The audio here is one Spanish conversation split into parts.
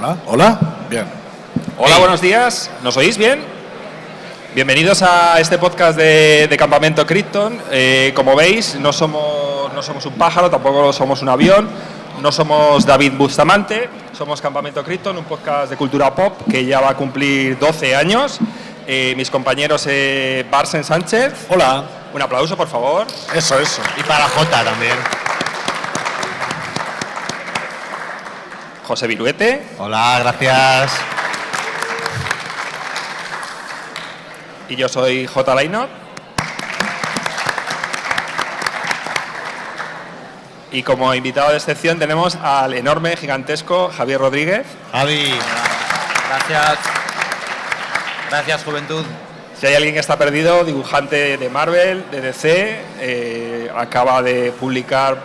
Hola, hola, bien. Hola, buenos días. ¿Nos oís bien? Bienvenidos a este podcast de Campamento Krypton. Como veis, no somos un pájaro, tampoco somos un avión, no somos David Bustamante, somos Campamento Krypton, un podcast de cultura pop que ya va a cumplir 12 años. Mis compañeros Barsen Sánchez. Hola. Un aplauso, por favor. Eso. Y para Jota también. José Viruete. Hola, gracias. Y yo soy J. Lainot. Y como invitado de excepción tenemos al enorme, gigantesco Javier Rodríguez. Javi. Gracias. Gracias, juventud. Si hay alguien que está perdido, dibujante de Marvel, de DC, acaba de publicar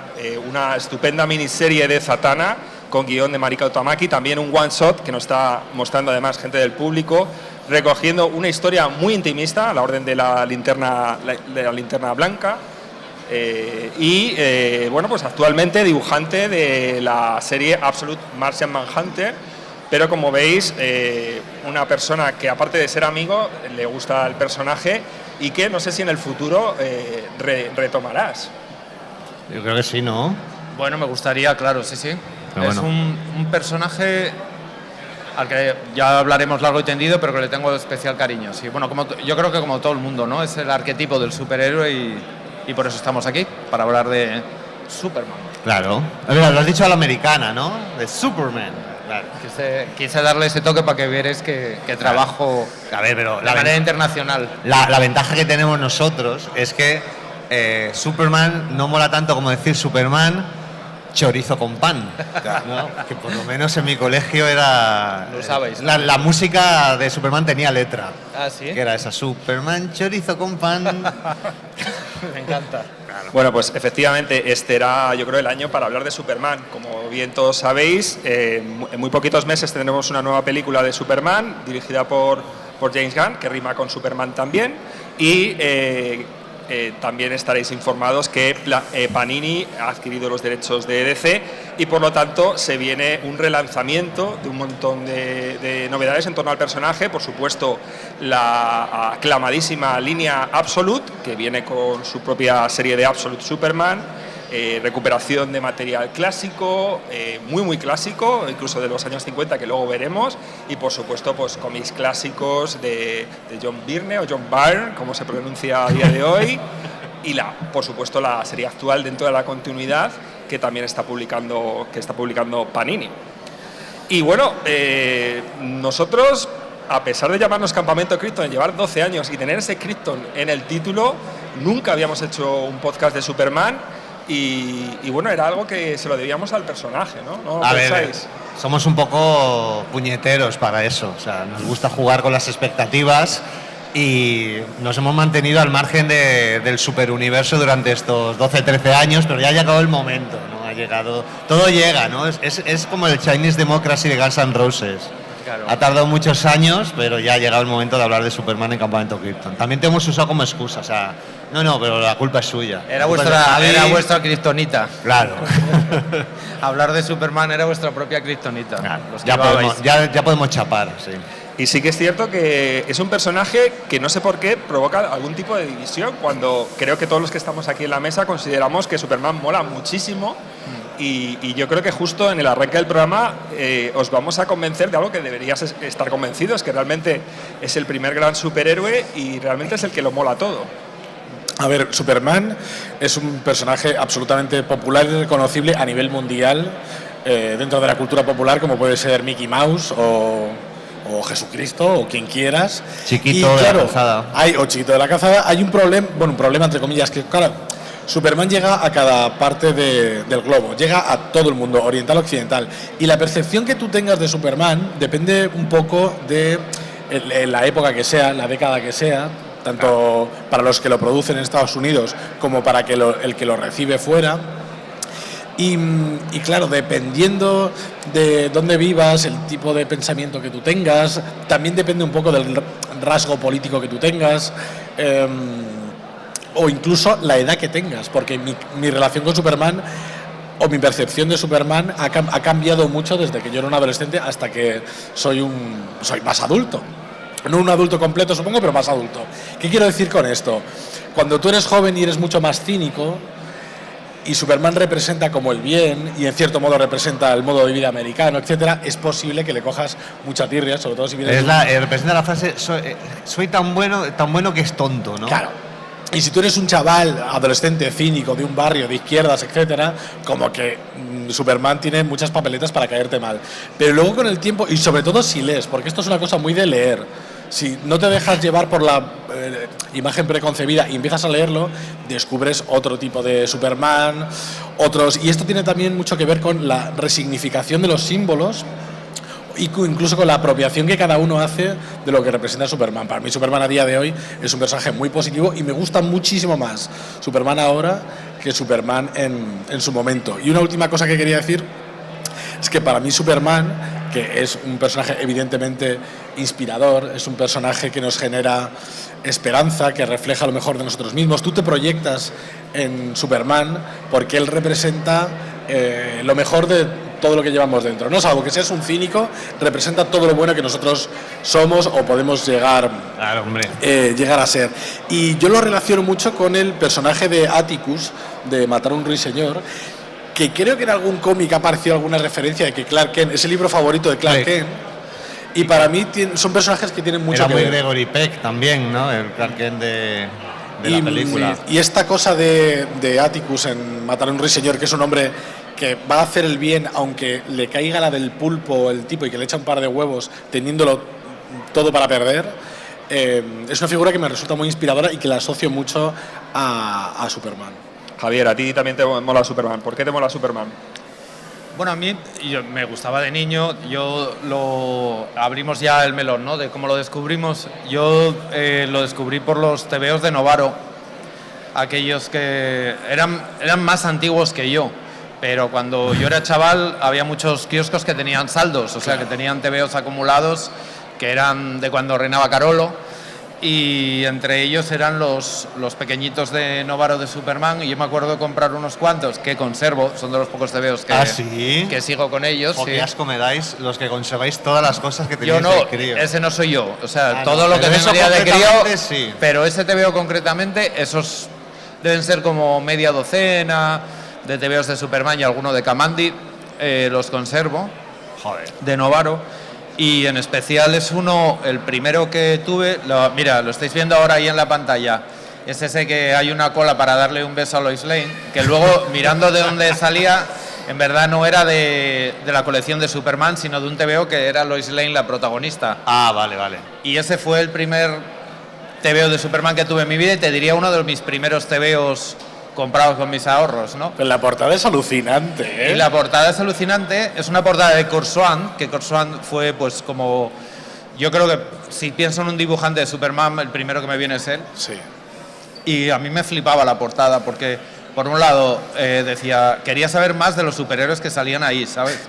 una estupenda miniserie de Zatanna con guión de Marika Otamaki, también un one shot que nos está mostrando además gente del público, recogiendo una historia muy intimista a la orden de la linterna blanca. Bueno, pues actualmente dibujante de la serie Absolute Martian Manhunter, pero como veis, una persona que aparte de ser amigo, le gusta el personaje y que no sé si en el futuro retomarás. Yo creo que sí, ¿no? Bueno, me gustaría, claro, sí. Pero es bueno. un personaje al que ya hablaremos largo y tendido, pero que le tengo especial cariño. Sí, bueno, yo creo que como todo el mundo, ¿no? Es el arquetipo del superhéroe y por eso estamos aquí, para hablar de Superman. Claro. Mira, lo has dicho a la americana, ¿no? De Superman. Claro. Quise darle ese toque para que vierais que trabajo A ver, pero de manera internacional. la ventaja que tenemos nosotros es que Superman no mola tanto como decir Superman chorizo con pan, ¿no? Que por lo menos en mi colegio era... Lo sabéis. La música de Superman tenía letra. Ah, ¿sí? Que era esa, Superman chorizo con pan. Me encanta. Bueno, pues efectivamente este era, yo creo, el año para hablar de Superman. Como bien todos sabéis, en muy poquitos meses tendremos una nueva película de Superman, dirigida por James Gunn, que rima con Superman también, y también estaréis informados que Panini ha adquirido los derechos de DC y por lo tanto se viene un relanzamiento de un montón de novedades en torno al personaje. Por supuesto, la aclamadísima línea Absolute, que viene con su propia serie de Absolute Superman, recuperación de material clásico, muy clásico, incluso de los años 50, que luego veremos, y por supuesto pues cómics clásicos de John Byrne o John Byrne, como se pronuncia a día de hoy, y por supuesto la serie actual dentro de la continuidad que también está publicando Panini. Y bueno, nosotros, a pesar de llamarnos Campamento Krypton, llevar 12 años y tener ese Krypton en el título, nunca habíamos hecho un podcast de Superman. Y bueno, era algo que se lo debíamos al personaje, ¿no? ¿No A pensáis? ver, somos un poco puñeteros para eso. O sea, nos gusta jugar con las expectativas y nos hemos mantenido al margen del superuniverso durante estos 12-13 años, pero ya ha llegado el momento, ¿no? Ha llegado, todo llega, ¿no? Es como el Chinese Democracy de Guns N' Roses. Claro. Ha tardado muchos años, pero ya ha llegado el momento de hablar de Superman en Campamento Krypton. También te hemos usado como excusa, o sea, no, pero la culpa es suya. Era La culpa es de Javi. vuestra kriptonita. Claro. Hablar de Superman era vuestra propia kriptonita. Claro, Los que ya podemos chapar, sí. Y sí que es cierto que es un personaje que no sé por qué provoca algún tipo de división, cuando creo que todos los que estamos aquí en la mesa consideramos que Superman mola muchísimo. Y yo creo que justo en el arranque del programa os vamos a convencer de algo que deberías estar convencidos, que realmente es el primer gran superhéroe y realmente es el que lo mola todo. A ver, Superman es un personaje absolutamente popular y reconocible a nivel mundial dentro de la cultura popular, como puede ser Mickey Mouse o Jesucristo o quien quieras. Chiquito de la Calzada. O Chiquito de la Calzada. Hay un problema entre comillas, que claro, Superman llega a cada parte del globo, llega a todo el mundo, oriental, occidental, y la percepción que tú tengas de Superman depende un poco de la época que sea, la década que sea, tanto para los que lo producen en Estados Unidos como para el que lo recibe fuera. Y claro, dependiendo de dónde vivas, el tipo de pensamiento que tú tengas, también depende un poco del rasgo político que tú tengas, o incluso la edad que tengas, porque mi relación con Superman o mi percepción de Superman ha cambiado mucho desde que yo era un adolescente hasta que soy más adulto. No un adulto completo, supongo, pero más adulto. ¿Qué quiero decir con esto? Cuando tú eres joven y eres mucho más cínico, y Superman representa como el bien, y en cierto modo representa el modo de vida americano, etcétera, es posible que le cojas mucha tirria, sobre todo si vienes... representa la frase, soy tan bueno que es tonto, ¿no? Claro. Y si tú eres un chaval adolescente cínico de un barrio de izquierdas, etcétera, como que Superman tiene muchas papeletas para caerte mal. Pero luego con el tiempo, y sobre todo si lees, porque esto es una cosa muy de leer, si no te dejas llevar por la imagen preconcebida y empiezas a leerlo, descubres otro tipo de Superman, otros... Y esto tiene también mucho que ver con la resignificación de los símbolos, incluso con la apropiación que cada uno hace de lo que representa Superman. Para mí Superman a día de hoy es un personaje muy positivo y me gusta muchísimo más Superman ahora que Superman en su momento. Y una última cosa que quería decir es que para mí Superman, que es un personaje evidentemente inspirador, es un personaje que nos genera esperanza, que refleja lo mejor de nosotros mismos. Tú te proyectas en Superman porque él representa lo mejor de todo lo que llevamos dentro, ¿no? Salvo que seas un cínico, representa todo lo bueno que nosotros somos o podemos llegar a ser. Y yo lo relaciono mucho con el personaje de Atticus, de Matar a un ruiseñor, que creo que en algún cómic ha aparecido alguna referencia de que Clark Kent es el libro favorito de Clark Kent. Y para mí son personajes que tienen mucho que ver. Era muy Gregory Peck también, ¿no? El Clark Kent de la película. Y esta cosa de Atticus en Matar a un ruiseñor, que es un hombre que va a hacer el bien aunque le caiga la del pulpo el tipo y que le echa un par de huevos teniéndolo todo para perder, es una figura que me resulta muy inspiradora y que la asocio mucho a Superman. Javier, a ti también te mola Superman. ¿Por qué te mola Superman? Bueno, a mí me gustaba de niño, abrimos ya el melón, ¿no? De cómo lo descubrimos. Yo lo descubrí por los tebeos de Novaro, aquellos que eran más antiguos que yo, pero cuando yo era chaval había muchos kioscos que tenían saldos, o sea, que tenían tebeos acumulados que eran de cuando reinaba Carolo. Y entre ellos eran los pequeñitos de Novaro de Superman, y yo me acuerdo de comprar unos cuantos que conservo, son de los pocos tebeos que sigo con ellos. ¿Qué asco me dais los que conserváis todas las cosas que tenéis de crío? Ese no soy yo, o sea, todo lo que tendría de crío, sí. Pero ese tebeo concretamente, esos deben ser como media docena de tebeos de Superman y alguno de Kamandi, los conservo. Joder. De Novaro. Y en especial es el primero que tuve, mira, lo estáis viendo ahora ahí en la pantalla, es ese que hay una cola para darle un beso a Lois Lane, que luego, mirando de dónde salía, en verdad no era de la colección de Superman, sino de un TVO que era Lois Lane la protagonista. Ah, vale. Y ese fue el primer TVO de Superman que tuve en mi vida, y te diría uno de mis primeros TVOs comprados con mis ahorros, ¿no? Pero la portada es alucinante, ¿eh? Y la portada es alucinante, es una portada de Corsoan, que Corsoan fue pues como... Yo creo que si pienso en un dibujante de Superman, el primero que me viene es él. Sí. Y a mí me flipaba la portada porque, por un lado, decía, quería saber más de los superhéroes que salían ahí, ¿sabes?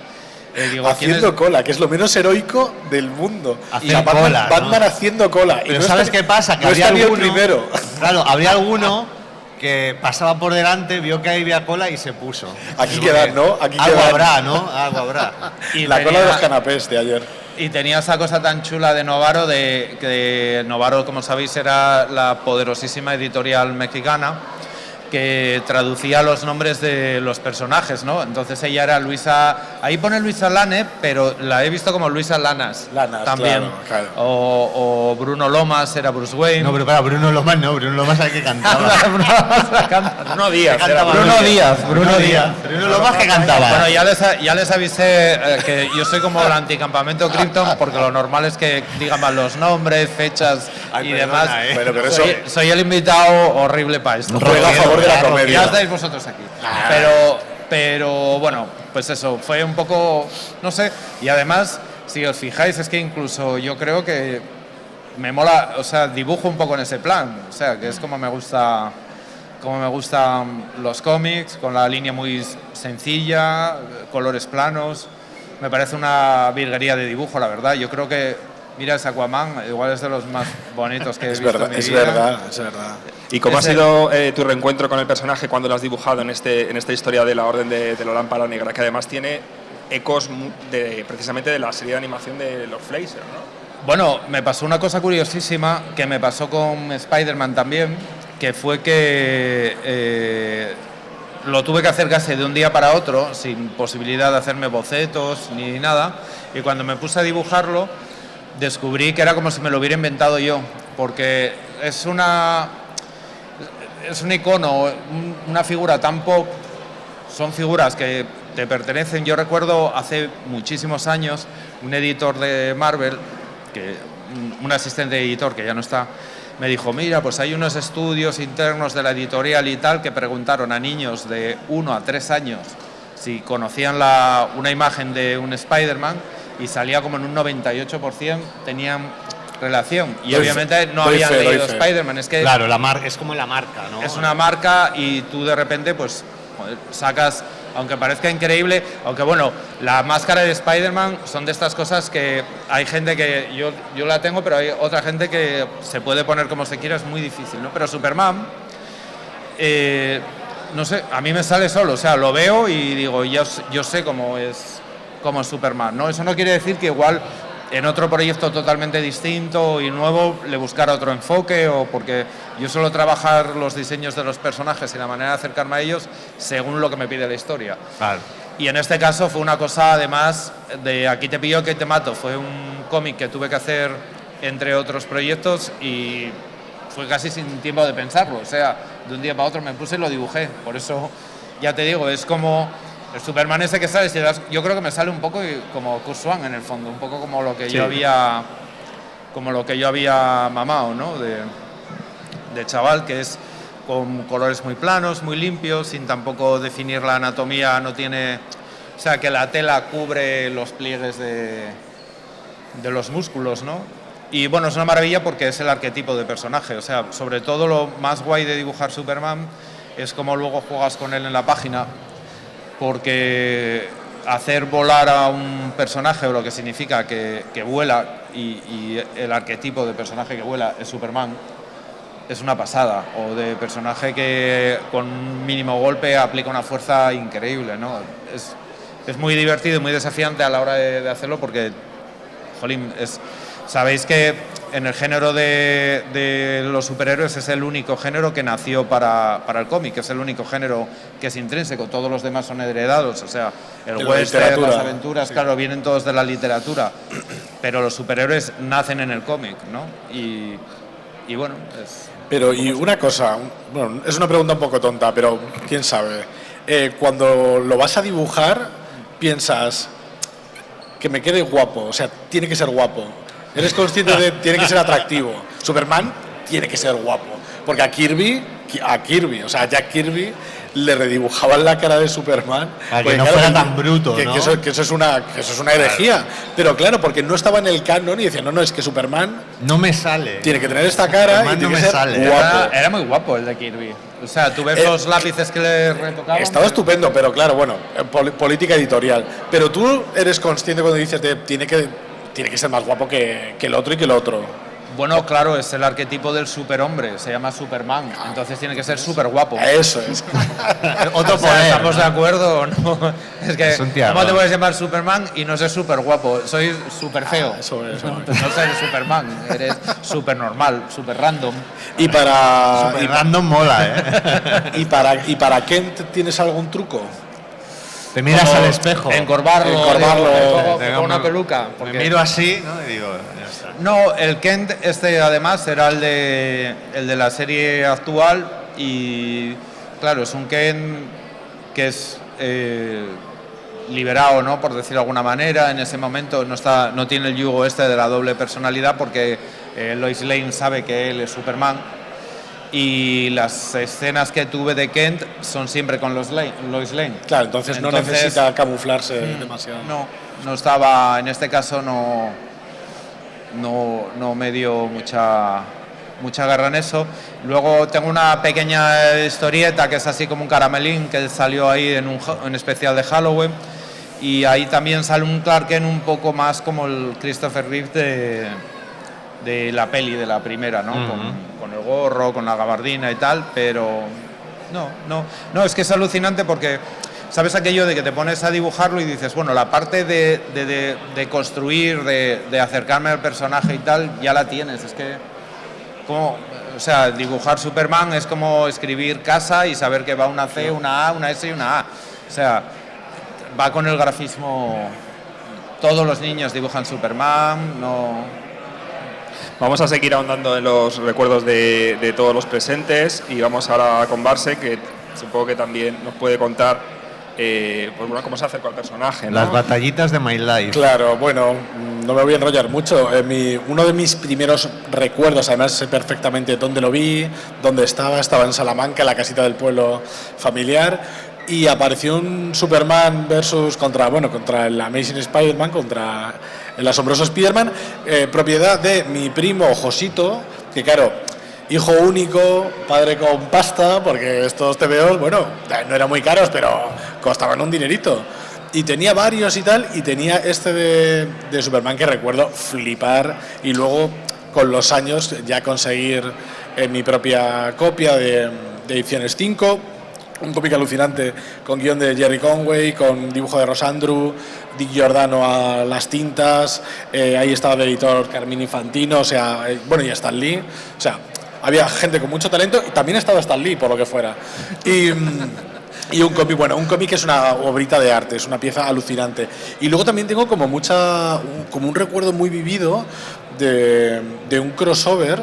Haciendo cola, que es lo menos heroico del mundo. Batman haciendo cola. Pero ¿sabes qué pasa? Que habría alguno, primero. Claro, habría alguno que pasaba por delante, vio que había cola y se puso. Aquí quedan, ¿no? Aquí algo habrá, ¿no? Algo habrá. Y la cola de los canapés de ayer. Y tenía esa cosa tan chula de Novaro, que Novaro, como sabéis, era la poderosísima editorial mexicana que traducía los nombres de los personajes, ¿no? Entonces ella era Luisa... Ahí pone Luisa Lane, pero la he visto como Luisa Lanas. También. Claro. O Bruno Lomas era Bruce Wayne. No, pero para Bruno Lomas no, Bruno Lomas hay que cantaba. Bruno Díaz. Bruno Lomas que cantaba. Bueno, ya les avisé que yo soy como el anticampamento Krypton, porque lo normal es que digan mal los nombres, fechas y demás. Bueno, pero soy el invitado horrible para esto. Juega a favor de la comedia. Ya estáis vosotros aquí. Pero bueno, pues eso, fue un poco, no sé, y además, si os fijáis, es que incluso yo creo que me mola, o sea, dibujo un poco en ese plan, o sea, que es como me gustan los cómics, con la línea muy sencilla, colores planos, me parece una virguería de dibujo, la verdad. Yo creo que mira ese Aquaman, igual es de los más bonitos que he Es visto verdad, en mi es vida. verdad, es verdad. ¿Y cómo ha sido tu reencuentro con el personaje cuando lo has dibujado en esta historia de la Orden de la Lámpara Negra, que además tiene ecos precisamente de la serie de animación de los Fleischer, ¿no? Bueno, me pasó una cosa curiosísima que me pasó con Spider-Man también, que fue que lo tuve que hacer casi de un día para otro, sin posibilidad de hacerme bocetos ni nada, y cuando me puse a dibujarlo descubrí que era como si me lo hubiera inventado yo, porque es un icono, una figura tan pop, son figuras que te pertenecen. Yo recuerdo hace muchísimos años un editor de Marvel, un asistente de editor que ya no está, me dijo, mira, pues hay unos estudios internos de la editorial y tal que preguntaron a niños de 1 a 3 años si conocían una imagen de un Spider-Man y salía como en un 98% tenían relación. Y obviamente no habían leído Spider-Man. Es que claro, es como la marca, ¿no? Es una marca y tú de repente pues sacas, aunque parezca increíble, aunque bueno, la máscara de Spider-Man son de estas cosas que hay gente que, yo la tengo, pero hay otra gente que se puede poner como se quiera, es muy difícil, ¿no? Pero Superman, no sé, a mí me sale solo, o sea, lo veo y digo, yo sé cómo es Superman, ¿no? Eso no quiere decir que igual en otro proyecto totalmente distinto y nuevo le buscara otro enfoque, o porque yo suelo trabajar los diseños de los personajes y la manera de acercarme a ellos según lo que me pide la historia. Claro. Y en este caso fue una cosa además de Aquí te pillo que te mato, fue un cómic que tuve que hacer entre otros proyectos y fue casi sin tiempo de pensarlo, o sea, de un día para otro me puse y lo dibujé, por eso ya te digo, es como el Superman ese que sale, yo creo que me sale un poco como Kurt Swan en el fondo, un poco como lo que yo había mamado, ¿no? de chaval, que es con colores muy planos, muy limpios, sin tampoco definir la anatomía, no tiene, o sea, que la tela cubre los pliegues de los músculos, ¿no? Y bueno, es una maravilla porque es el arquetipo de personaje, o sea, sobre todo lo más guay de dibujar Superman es cómo luego juegas con él en la página, porque hacer volar a un personaje, o lo que significa que vuela, y el arquetipo de personaje que vuela es Superman, es una pasada, o de personaje que con un mínimo golpe aplica una fuerza increíble, ¿no? Es muy divertido y muy desafiante a la hora de hacerlo porque, jolín, sabéis que en el género de los superhéroes es el único género que nació para el cómic, es el único género que es intrínseco, todos los demás son heredados, o sea, el western, las aventuras, sí, claro, vienen todos de la literatura, pero los superhéroes nacen en el cómic, ¿no? Y bueno, Pero, y una cosa, bueno, es una pregunta un poco tonta, pero quién sabe, cuando lo vas a dibujar, piensas que me quede guapo, o sea, tiene que ser guapo. Eres consciente de tiene que ser atractivo. Superman tiene que ser guapo. Porque a Kirby, o sea, a Jack Kirby le redibujaban la cara de Superman. Para que no fuera tan bruto, ¿no? Que eso es una herejía. Pero claro, porque no estaba en el canon y decían, no, es que Superman no me sale. Tiene que tener esta cara Superman y tiene no que me ser sale. guapo. Era muy guapo el de Kirby. O sea, tú ves los lápices que le retocaban. Estaba estupendo, pero claro, bueno, política editorial. Pero tú eres consciente cuando dices tiene que ser más guapo que el otro y que el otro. Bueno, claro, es el arquetipo del superhombre, se llama Superman, entonces tiene que ser súper guapo. Eso es. Otro poder. ¿Estamos de acuerdo o no? Es que, ¿cómo te puedes llamar Superman y no ser súper guapo? Soy súper feo. Eso es. No eres Superman, eres súper normal, súper random. Y para... Super random mola, ¿eh? ¿Y para Kent tienes algún truco? Te miras al espejo. Encorvarlo. Con una peluca. Me miro así, ¿no? Y digo, ya está. No, el Kent además era el de la serie actual y claro, es un Kent que es liberado, ¿no? Por decirlo de alguna manera, en ese momento no tiene el yugo de la doble personalidad porque Lois Lane sabe que él es Superman. Y las escenas que tuve de Kent son siempre con Lois Lane. Claro, entonces no necesita camuflarse demasiado. No estaba, en este caso no me dio mucha garra en eso. Luego tengo una pequeña historieta que es así como un caramelín que salió ahí en un especial de Halloween, Y ahí también sale un Clark Kent un poco más como el Christopher Reeve de la peli, de la primera, ¿no? Con el gorro, con la gabardina y tal, pero no, es que es alucinante porque sabes aquello de que te pones a dibujarlo y dices, bueno, la parte de construir, de acercarme al personaje y tal, ya la tienes, es que como, o sea, dibujar Superman es como escribir casa y saber que va una C, una A, una S y una A, o sea, va con el grafismo, todos los niños dibujan Superman, no... Vamos a seguir ahondando en los recuerdos de todos los presentes y vamos ahora con Barse, que supongo que también nos puede contar pues bueno, cómo se acercó al personaje, ¿no? Las batallitas de My Life. Claro, bueno, no me voy a enrollar mucho. Uno de mis primeros recuerdos, además sé perfectamente dónde lo vi, dónde estaba en Salamanca, en la casita del pueblo familiar, y apareció un Superman contra el Amazing Spider-Man, contra el asombroso Spider-Man, propiedad de mi primo Josito, que claro, hijo único, padre con pasta, porque estos TVOs, bueno, no eran muy caros, pero costaban un dinerito. Y tenía varios y tal, y tenía este de Superman que recuerdo flipar, y luego con los años ya conseguir mi propia copia de Ediciones 5, un cómic alucinante con guión de Jerry Conway, con dibujo de Ross Andru, Dick Giordano a las tintas, ahí estaba el editor Carmine Infantino, o sea, bueno, y Stan Lee, o sea, había gente con mucho talento, y también estaba Stan Lee, por lo que fuera. Y un cómic es una obrita de arte, es una pieza alucinante. Y luego también tengo como un recuerdo muy vivido de un crossover,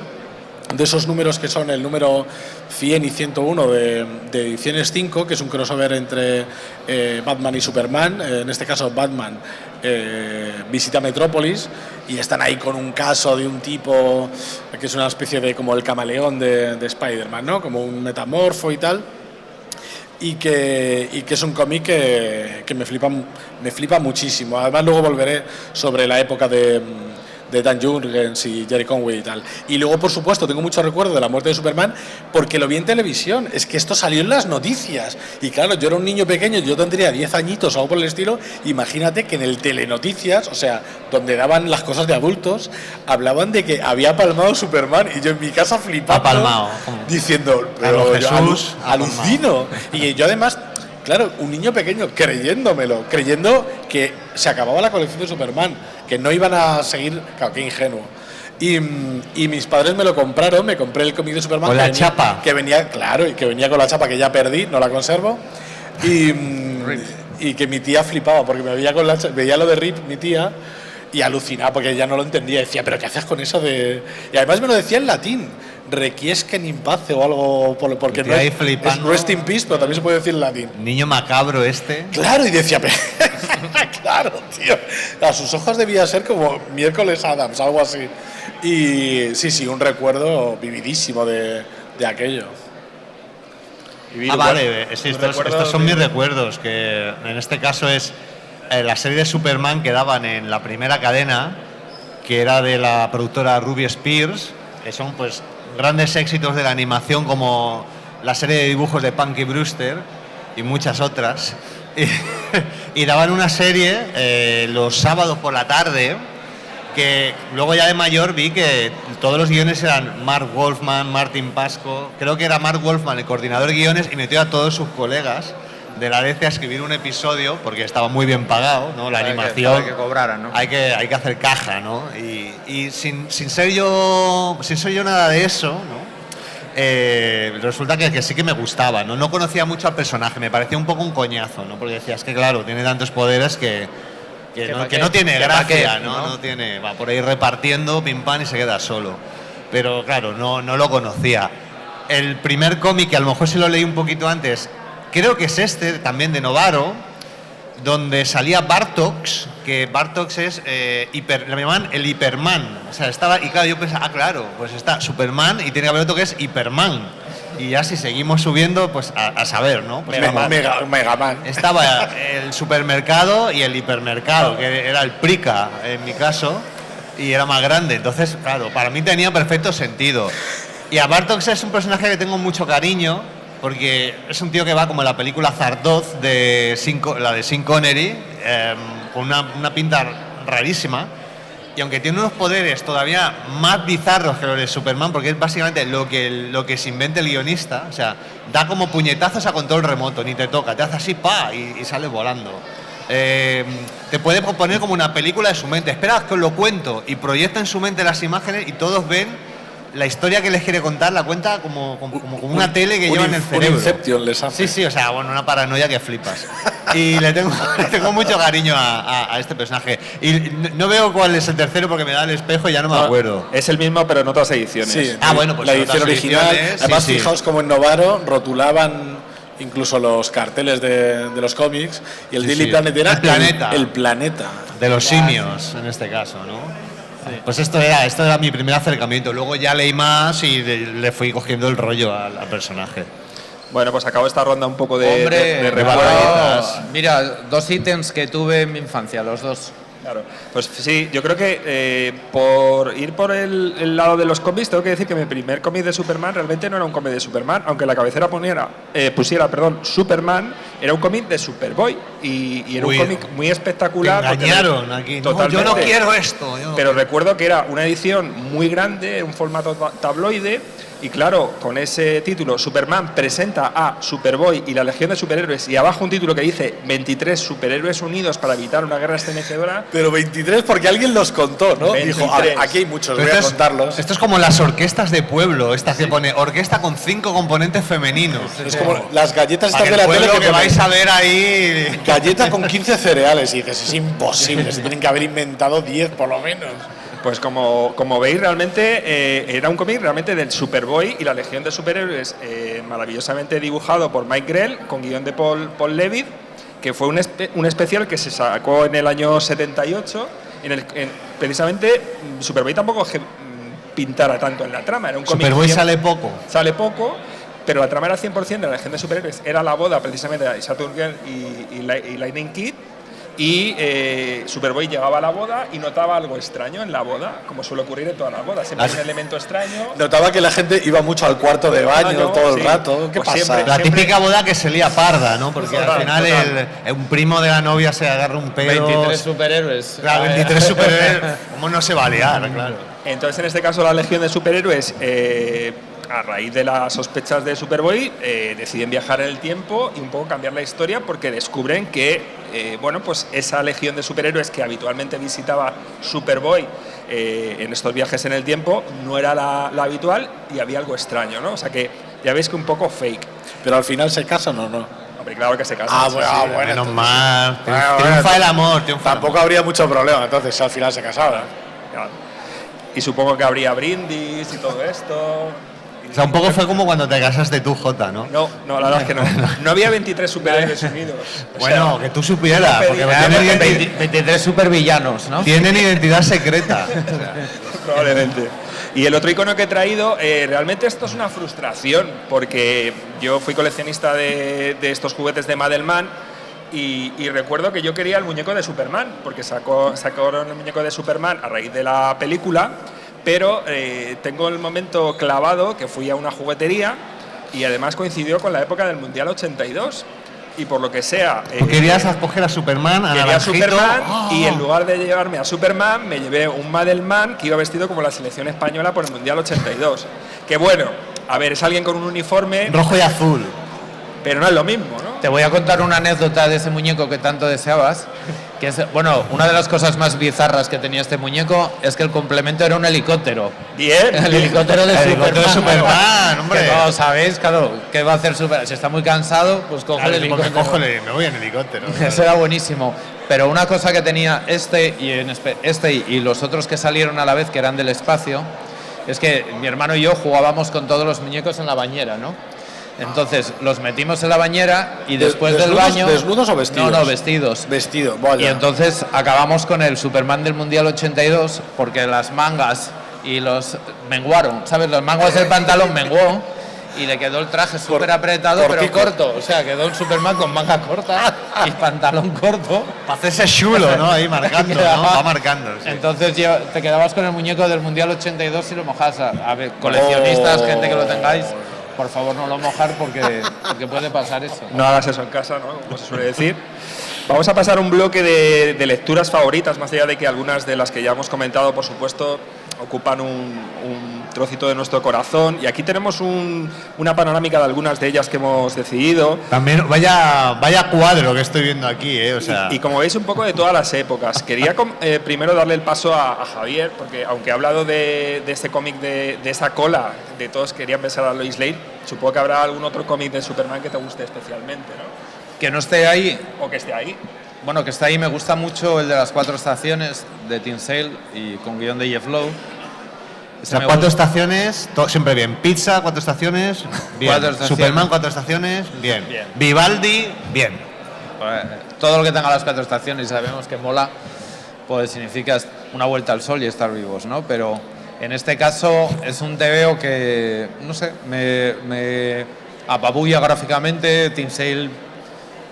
de esos números que son el número 100 y 101 de Ediciones 5, que es un crossover entre Batman y Superman, en este caso Batman visita Metrópolis, y están ahí con un caso de un tipo que es una especie de como el camaleón de Spider-Man, ¿no? Como un metamorfo y tal. Y que es un cómic que me flipa muchísimo. Además luego volveré sobre la época de Dan Jurgens y Jerry Conway y tal. Y luego, por supuesto, tengo mucho recuerdo de la muerte de Superman porque lo vi en televisión. Es que esto salió en las noticias. Y claro, yo era un niño pequeño, yo tendría 10 añitos o algo por el estilo. Imagínate que en el Telenoticias, o sea, donde daban las cosas de adultos, hablaban de que había palmado Superman, y yo en mi casa flipando, diciendo, pero Jesús, alucino. Y yo además, claro, un niño pequeño creyendo que se acababa la colección de Superman, que no iban a seguir, claro, qué ingenuo. Y mis padres me lo compraron, me compré el cómic de Superman. Con la chapa. Que venía, claro, y que venía con la chapa que ya perdí, no la conservo. Y que mi tía flipaba, porque veía lo de Rip, mi tía, y alucinaba, porque ella no lo entendía. Decía, ¿pero qué haces con eso de...? Y además me lo decía en latín. Requiescat in pace o algo, porque no es rest in peace, pero también se puede decir en latín. Niño macabro este. Claro, y decía, claro, tío, a sus ojos debía ser como Miércoles Adams, algo así. Y sí, un recuerdo vividísimo de aquello. Vale, sí, estos son mis recuerdos, que en este caso es la serie de Superman que daban en la primera cadena, que era de la productora Ruby Spears, que son pues grandes éxitos de la animación como la serie de dibujos de Punky Brewster y muchas otras. Y daban una serie los sábados por la tarde, que luego ya de mayor vi que todos los guiones eran Mark Wolfman, Martin Pasco, creo que era Mark Wolfman el coordinador de guiones, y metió a todos sus colegas de la DC a escribir un episodio porque estaba muy bien pagado, ¿no? La animación para que cobraran, ¿no? hay que hacer caja, ¿no? Y sin ser yo nada de eso, ¿no? Resulta que sí que me gustaba, ¿no? No conocía mucho al personaje, me parecía un poco un coñazo, ¿no? Porque decías que claro, tiene tantos poderes que no tiene gracia, ¿no? No tiene, va por ahí repartiendo pim pam y se queda solo. Pero claro, no lo conocía. El primer cómic, que a lo mejor sí lo leí un poquito antes, creo que es este, también de Novaro, donde salía Bartox, que Bartox es le llamaban el Hiperman. O sea, estaba, y claro, yo pensaba, claro, pues está Superman y tiene que haber otro que es Hiperman. Y ya si seguimos subiendo, pues a saber, ¿no? Pues Megaman. estaba el supermercado y el hipermercado, que era el Prica en mi caso, y era más grande. Entonces, claro, para mí tenía perfecto sentido. Y a Bartox es un personaje que tengo mucho cariño, porque es un tío que va como en la película Zardoz, la de Sean Connery, con una pinta rarísima. Y aunque tiene unos poderes todavía más bizarros que los de Superman, porque es básicamente lo que se inventa el guionista, o sea, da como puñetazos a control remoto, ni te toca, te hace así, pa, y sale volando. Te puede proponer como una película de su mente. Espera que os lo cuento, y proyecta en su mente las imágenes y todos ven la historia que les quiere contar, la cuenta como una tele que lleva en el cerebro. Un Inception les hace. Sí, o sea, bueno, una paranoia que flipas. Y le tengo mucho cariño a este personaje. Y no veo cuál es el tercero porque me da el espejo y ya no me acuerdo. Es el mismo, pero en otras ediciones. Sí, bueno, pues la en edición otras original. ediciones, Además, sí. fijaos como en Novaro rotulaban incluso los carteles de los cómics y el Daily Planet era el planeta. De los simios, en este caso, ¿no? Sí. Pues esto era mi primer acercamiento. Luego ya leí más y le fui cogiendo el rollo al personaje. Bueno, pues acabo esta ronda un poco de recuerdos. Mira, 2 ítems que tuve en mi infancia, los 2. Claro, pues sí, yo creo que por ir por el lado de los cómics, tengo que decir que mi primer cómic de Superman realmente no era un cómic de Superman, aunque la cabecera pusiera Superman, era un cómic de Superboy y era un cómic muy espectacular. Te engañaron aquí. Totalmente. No, yo no quiero esto. Pero recuerdo que era una edición muy grande, un formato tabloide. Y claro, con ese título, Superman presenta a Superboy y la Legión de Superhéroes, y abajo un título que dice 23 superhéroes unidos para evitar una guerra estremecedora. Pero 23 porque alguien los contó, ¿no? 23. Dijo, a ver, aquí hay muchos, voy a contarlos. Esto es como las orquestas de pueblo, estas que pone orquesta con 5 componentes femeninos. Es como las galletas estas de la tele tele que vais a ver ahí. Galleta con 15 cereales y dices, es imposible, se tienen que haber inventado 10 por lo menos. Pues como veis, realmente era un cómic realmente del Superboy y la Legión de Superhéroes, maravillosamente dibujado por Mike Grell, con guión de Paul Levitt, que fue un especial que se sacó en el año 78, precisamente Superboy tampoco pintara tanto en la trama. Era un cómic. Superboy sale poco. Sale poco, pero la trama era 100% de la Legión de Superhéroes. Era la boda precisamente de Saturn Girl y Lightning Kid. Y Superboy llegaba a la boda y notaba algo extraño en la boda, como suele ocurrir en todas las bodas. Siempre hay un elemento extraño. Notaba que la gente iba mucho al cuarto de baño todo el rato. ¿Qué pues pasa? La típica boda que se lía parda, ¿no? Porque al final un primo de la novia se agarra un pedo. 23 superhéroes. Claro, 23 superhéroes. ¿Cómo no se va a liar? Claro. Entonces, en este caso, la Legión de Superhéroes, a raíz de las sospechas de Superboy, deciden viajar en el tiempo y un poco cambiar la historia, porque descubren que pues esa Legión de Superhéroes que habitualmente visitaba Superboy en estos viajes en el tiempo no era la habitual y había algo extraño, ¿no? O sea que ya veis que un poco fake. Pero al final se casan o no. Hombre, claro que se casan. Bueno, Menos mal. Bueno, Triunfa el amor. Tampoco habría mucho problema entonces si al final se casaban. Claro. Y supongo que habría brindis y todo esto. O sea, un poco fue como cuando te casaste tú, Jota, ¿no? No, la verdad es que no. No había 23 superhéroes unidos. Bueno, que tú supieras, porque tienen 23 supervillanos, ¿no? Tienen identidad secreta. Probablemente. Y el otro icono que he traído, realmente esto es una frustración, porque yo fui coleccionista de estos juguetes de Madelman y recuerdo que yo quería el muñeco de Superman, porque sacaron el muñeco de Superman a raíz de la película. Pero tengo el momento clavado que fui a una juguetería y además coincidió con la época del Mundial 82. Y por lo que sea... ¿Tú querías escoger a Superman, a quería Superman y en ¡Oh! lugar de llevarme a Superman me llevé un Madelman que iba vestido como la selección española por el Mundial 82. Que bueno, a ver, es alguien con un uniforme... rojo y azul. Pero no es lo mismo, ¿no? Te voy a contar una anécdota de ese muñeco que tanto deseabas. Que es, bueno, una de las cosas más bizarras que tenía este muñeco es que el complemento era un helicóptero. Bien. El helicóptero de Superman, hombre. Que no sabéis, claro, ¿qué va a hacer Superman? Si está muy cansado, pues coge el helicóptero. Cógele, me voy en helicóptero. Eso era buenísimo. Pero una cosa que tenía este y los otros que salieron a la vez, que eran del espacio, es que mi hermano y yo jugábamos con todos los muñecos en la bañera, ¿no? Entonces los metimos en la bañera y después del baño... ¿Desnudos o vestidos? No, vestidos. Vestido, vaya. Y entonces acabamos con el Superman del Mundial 82 porque las mangas y los menguaron, ¿sabes? Los mangas del pantalón menguó y le quedó el traje súper apretado, pero corto. O sea, quedó el Superman con manga corta y pantalón corto. Para hacerse chulo, ¿no? Ahí marcando, ¿no? Va marcando. Sí. Entonces te quedabas con el muñeco del Mundial 82 y lo mojabas. A ver, coleccionistas, gente que lo tengáis... por favor no lo mojar porque puede pasar eso. No hagas eso en casa, ¿no? Como se suele decir. Vamos a pasar a un bloque de lecturas favoritas, más allá de que algunas de las que ya hemos comentado, por supuesto, ocupan un trocito de nuestro corazón. Y aquí tenemos una panorámica de algunas de ellas que hemos decidido. También, vaya cuadro que estoy viendo aquí, ¿eh? O sea... Y como veis, un poco de todas las épocas. Quería primero darle el paso a Javier, porque aunque ha hablado de este cómic, de esa cola, de todos querían besar a Lois Lane, supongo que habrá algún otro cómic de Superman que te guste especialmente, ¿no? Que no esté ahí. O que esté ahí. Bueno, que está ahí, me gusta mucho el de las 4 estaciones de Tim Sale y con guión de Jeff Lowe. O sea, 4 estaciones, siempre bien. Pizza, 4 estaciones, bien. 4 estaciones. Superman, 4 estaciones, bien. Bien. Vivaldi, bien. Todo lo que tenga las 4 estaciones y sabemos que mola, pues significa una vuelta al sol y estar vivos, ¿no? Pero en este caso es un TVO que, no sé, me apabulla gráficamente. Tim Sale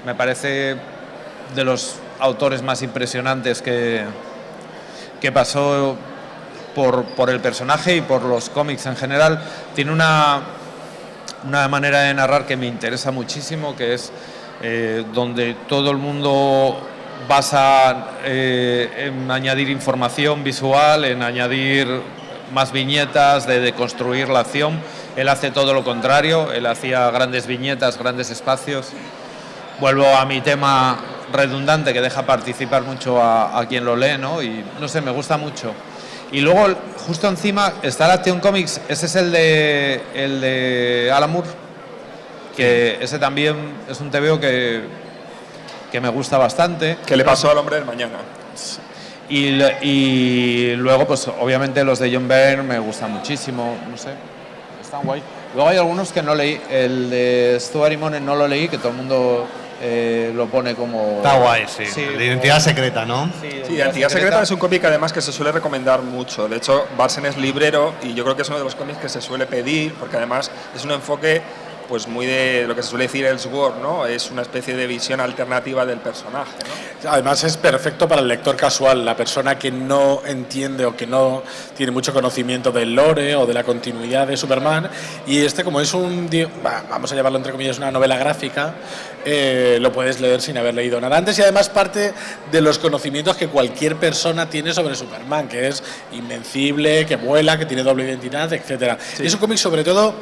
me parece de los autores más impresionantes que pasó por el personaje y por los cómics en general. Tiene una manera de narrar que me interesa muchísimo, que es donde todo el mundo basa en añadir información visual, en añadir más viñetas, de construir la acción. Él hace todo lo contrario, él hacía grandes viñetas, grandes espacios. Vuelvo a mi tema redundante, que deja participar mucho a quien lo lee, ¿no? Y no sé, me gusta mucho. Y luego, justo encima, está el Action Comics. Ese es el de Alan Moore, que ese también es un TVO que me gusta bastante. ¿Qué le pasó al hombre del mañana? Y luego, pues obviamente los de John Byrne me gustan muchísimo, no sé, están guay. Luego hay algunos que no leí, el de Stuart Immonen no lo leí, que todo el mundo lo pone como... Está guay, sí. De Identidad Secreta, ¿no? Sí, Identidad Secreta es un cómic además que se suele recomendar mucho. De hecho, Barsen es librero y yo creo que es uno de los cómics que se suele pedir, porque además es un enfoque pues muy de lo que se suele decir Elseworld, ¿no? Es una especie de visión alternativa del personaje, ¿no? Además es perfecto para el lector casual, la persona que no entiende o que no tiene mucho conocimiento del lore o de la continuidad de Superman. Y como es vamos a llamarlo entre comillas, una novela gráfica, lo puedes leer sin haber leído nada antes, y además parte de los conocimientos que cualquier persona tiene sobre Superman, que es invencible, que vuela, que tiene doble identidad, etcétera. Sí. Es un cómic sobre todo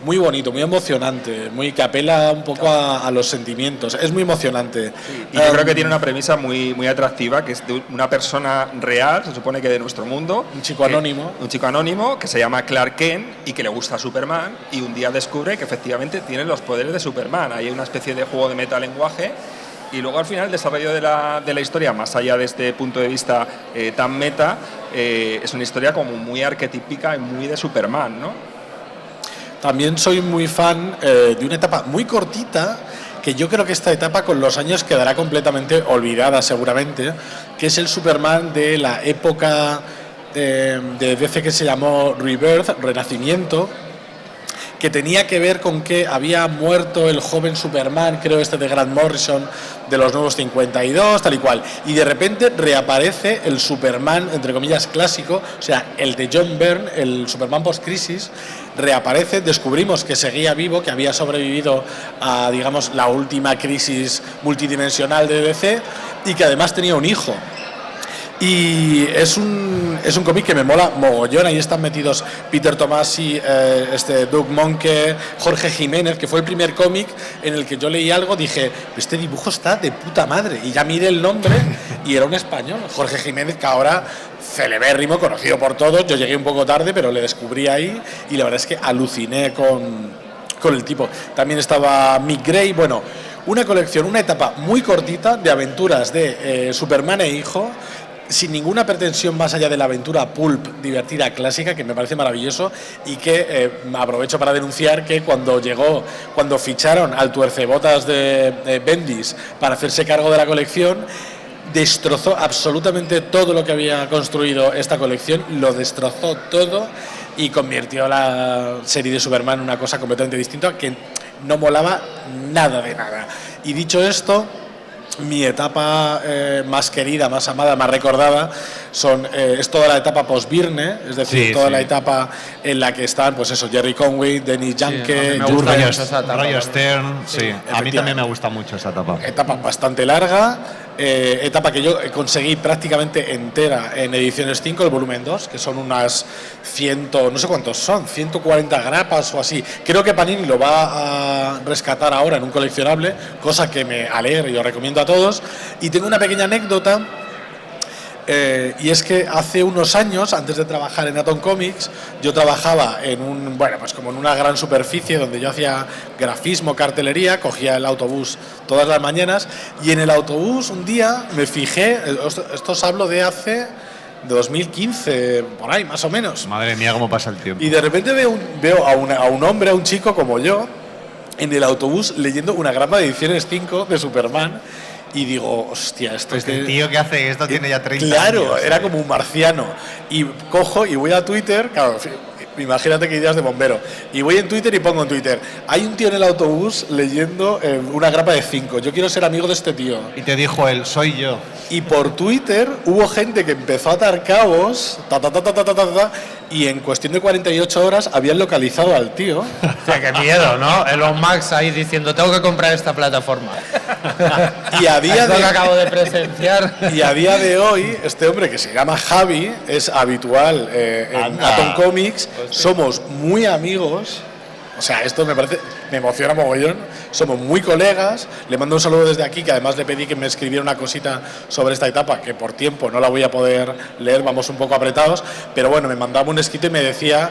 muy bonito, muy emocionante, que apela un poco a los sentimientos. Es muy emocionante. Sí, y yo creo que tiene una premisa muy, muy atractiva, que es de una persona real, se supone que de nuestro mundo. Un chico anónimo. Un chico anónimo que se llama Clark Kent y que le gusta Superman, y un día descubre que efectivamente tiene los poderes de Superman. Hay una especie de juego de metalenguaje. Y luego al final el desarrollo de la historia, más allá de este punto de vista tan meta, es una historia como muy arquetípica y muy de Superman, ¿no? También soy muy fan de una etapa muy cortita, que yo creo que esta etapa con los años quedará completamente olvidada seguramente, que es el Superman de la época de DC que se llamó Rebirth, Renacimiento, que tenía que ver con que había muerto el joven Superman, creo de Grant Morrison, de los Nuevos 52, tal y cual, y de repente reaparece el Superman, entre comillas, clásico, o sea, el de John Byrne, el Superman post-crisis, reaparece, descubrimos que seguía vivo, que había sobrevivido a, digamos, la última crisis multidimensional de DC, y que además tenía un hijo. Y es un cómic que me mola mogollón. Ahí están metidos Peter Tomasi, Doug Monke, Jorge Jiménez, que fue el primer cómic en el que yo leí algo, dije, este dibujo está de puta madre, y ya miré el nombre y era un español, Jorge Jiménez, que ahora celebérrimo, conocido por todos. Yo llegué un poco tarde, pero le descubrí ahí y la verdad es que aluciné con el tipo. También estaba Mick Gray. Bueno, una colección, una etapa muy cortita de aventuras de Superman e hijo, sin ninguna pretensión más allá de la aventura pulp divertida clásica, que me parece maravilloso, y que aprovecho para denunciar que cuando ficharon al tuercebotas de Bendis para hacerse cargo de la colección, destrozó absolutamente todo lo que había construido esta colección, lo destrozó todo y convirtió la serie de Superman en una cosa completamente distinta, que no molaba nada de nada. Y dicho esto, mi etapa más querida, más amada, más recordada es toda la etapa post-Birne, es decir, toda la etapa en la que están, pues eso, Jerry Conway, Dennis Janke, Roger Stern. A mí también me gusta mucho esa etapa. Etapa bastante larga, etapa que yo conseguí prácticamente entera en Ediciones 5, el volumen 2, que son unas 100, no sé cuántos son, 140 grapas o así. Creo que Panini lo va a rescatar ahora en un coleccionable, cosa que me alegra y os recomiendo a todos. Y tengo una pequeña anécdota, y es que hace unos años, antes de trabajar en Atom Comics, yo trabajaba en pues como en una gran superficie donde yo hacía grafismo, cartelería, cogía el autobús todas las mañanas, y en el autobús un día me fijé, esto os hablo de hace 2015, por ahí más o menos. Madre mía, cómo pasa el tiempo. Y de repente veo a un hombre, a un chico como yo, en el autobús leyendo una grapa de Ediciones 5 de Superman. Y digo, hostia, esto pues el tío que hace esto tiene ya 30 años. Claro, era como un marciano. Y cojo y voy a Twitter, claro, imagínate que ideas de bombero. Y voy en Twitter y pongo en Twitter, hay un tío en el autobús leyendo una grapa de 5, yo quiero ser amigo de este tío. Y te dijo él, soy yo. Y por Twitter hubo gente que empezó a atar cabos, y en cuestión de 48 horas habían localizado al tío. O sea, qué miedo, ¿no? Elon Musk ahí diciendo, tengo que comprar esta plataforma. Y a día de... acabo de presenciar. Y a día de hoy, este hombre que se llama Javi, es habitual en Atom Comics, somos muy amigos. O sea, esto me emociona mogollón. Somos muy colegas. Le mando un saludo desde aquí, que además le pedí que me escribiera una cosita sobre esta etapa, que por tiempo no la voy a poder leer, vamos un poco apretados. Pero bueno, me mandaba un escrito y me decía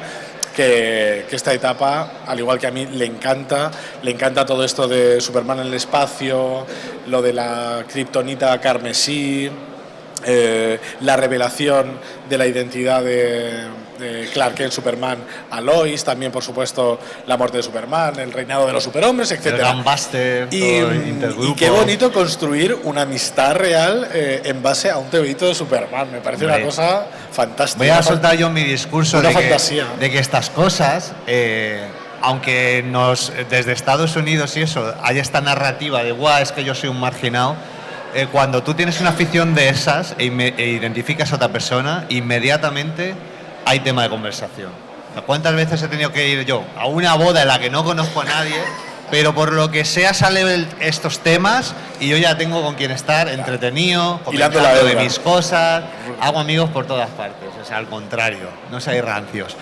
que esta etapa, al igual que a mí, le encanta todo esto de Superman en el espacio, lo de la kriptonita carmesí, la revelación de la identidad de Clark Kent, Superman, a Lois, también por supuesto la muerte de Superman, el reinado de los superhombres, etc. El Gran Buster, y qué bonito construir una amistad real en base a un tebeito de Superman, me parece una cosa fantástica. Voy a soltar yo mi discurso de que estas cosas, aunque desde Estados Unidos y eso haya esta narrativa de guau, es que yo soy un marginado, cuando tú tienes una afición de esas e identificas a otra persona, inmediatamente hay tema de conversación. ¿Cuántas veces he tenido que ir yo a una boda en la que no conozco a nadie, pero por lo que sea salen estos temas y yo ya tengo con quien estar entretenido, comentando de mis cosas, hago amigos por todas partes, o sea, al contrario, no seáis rancios.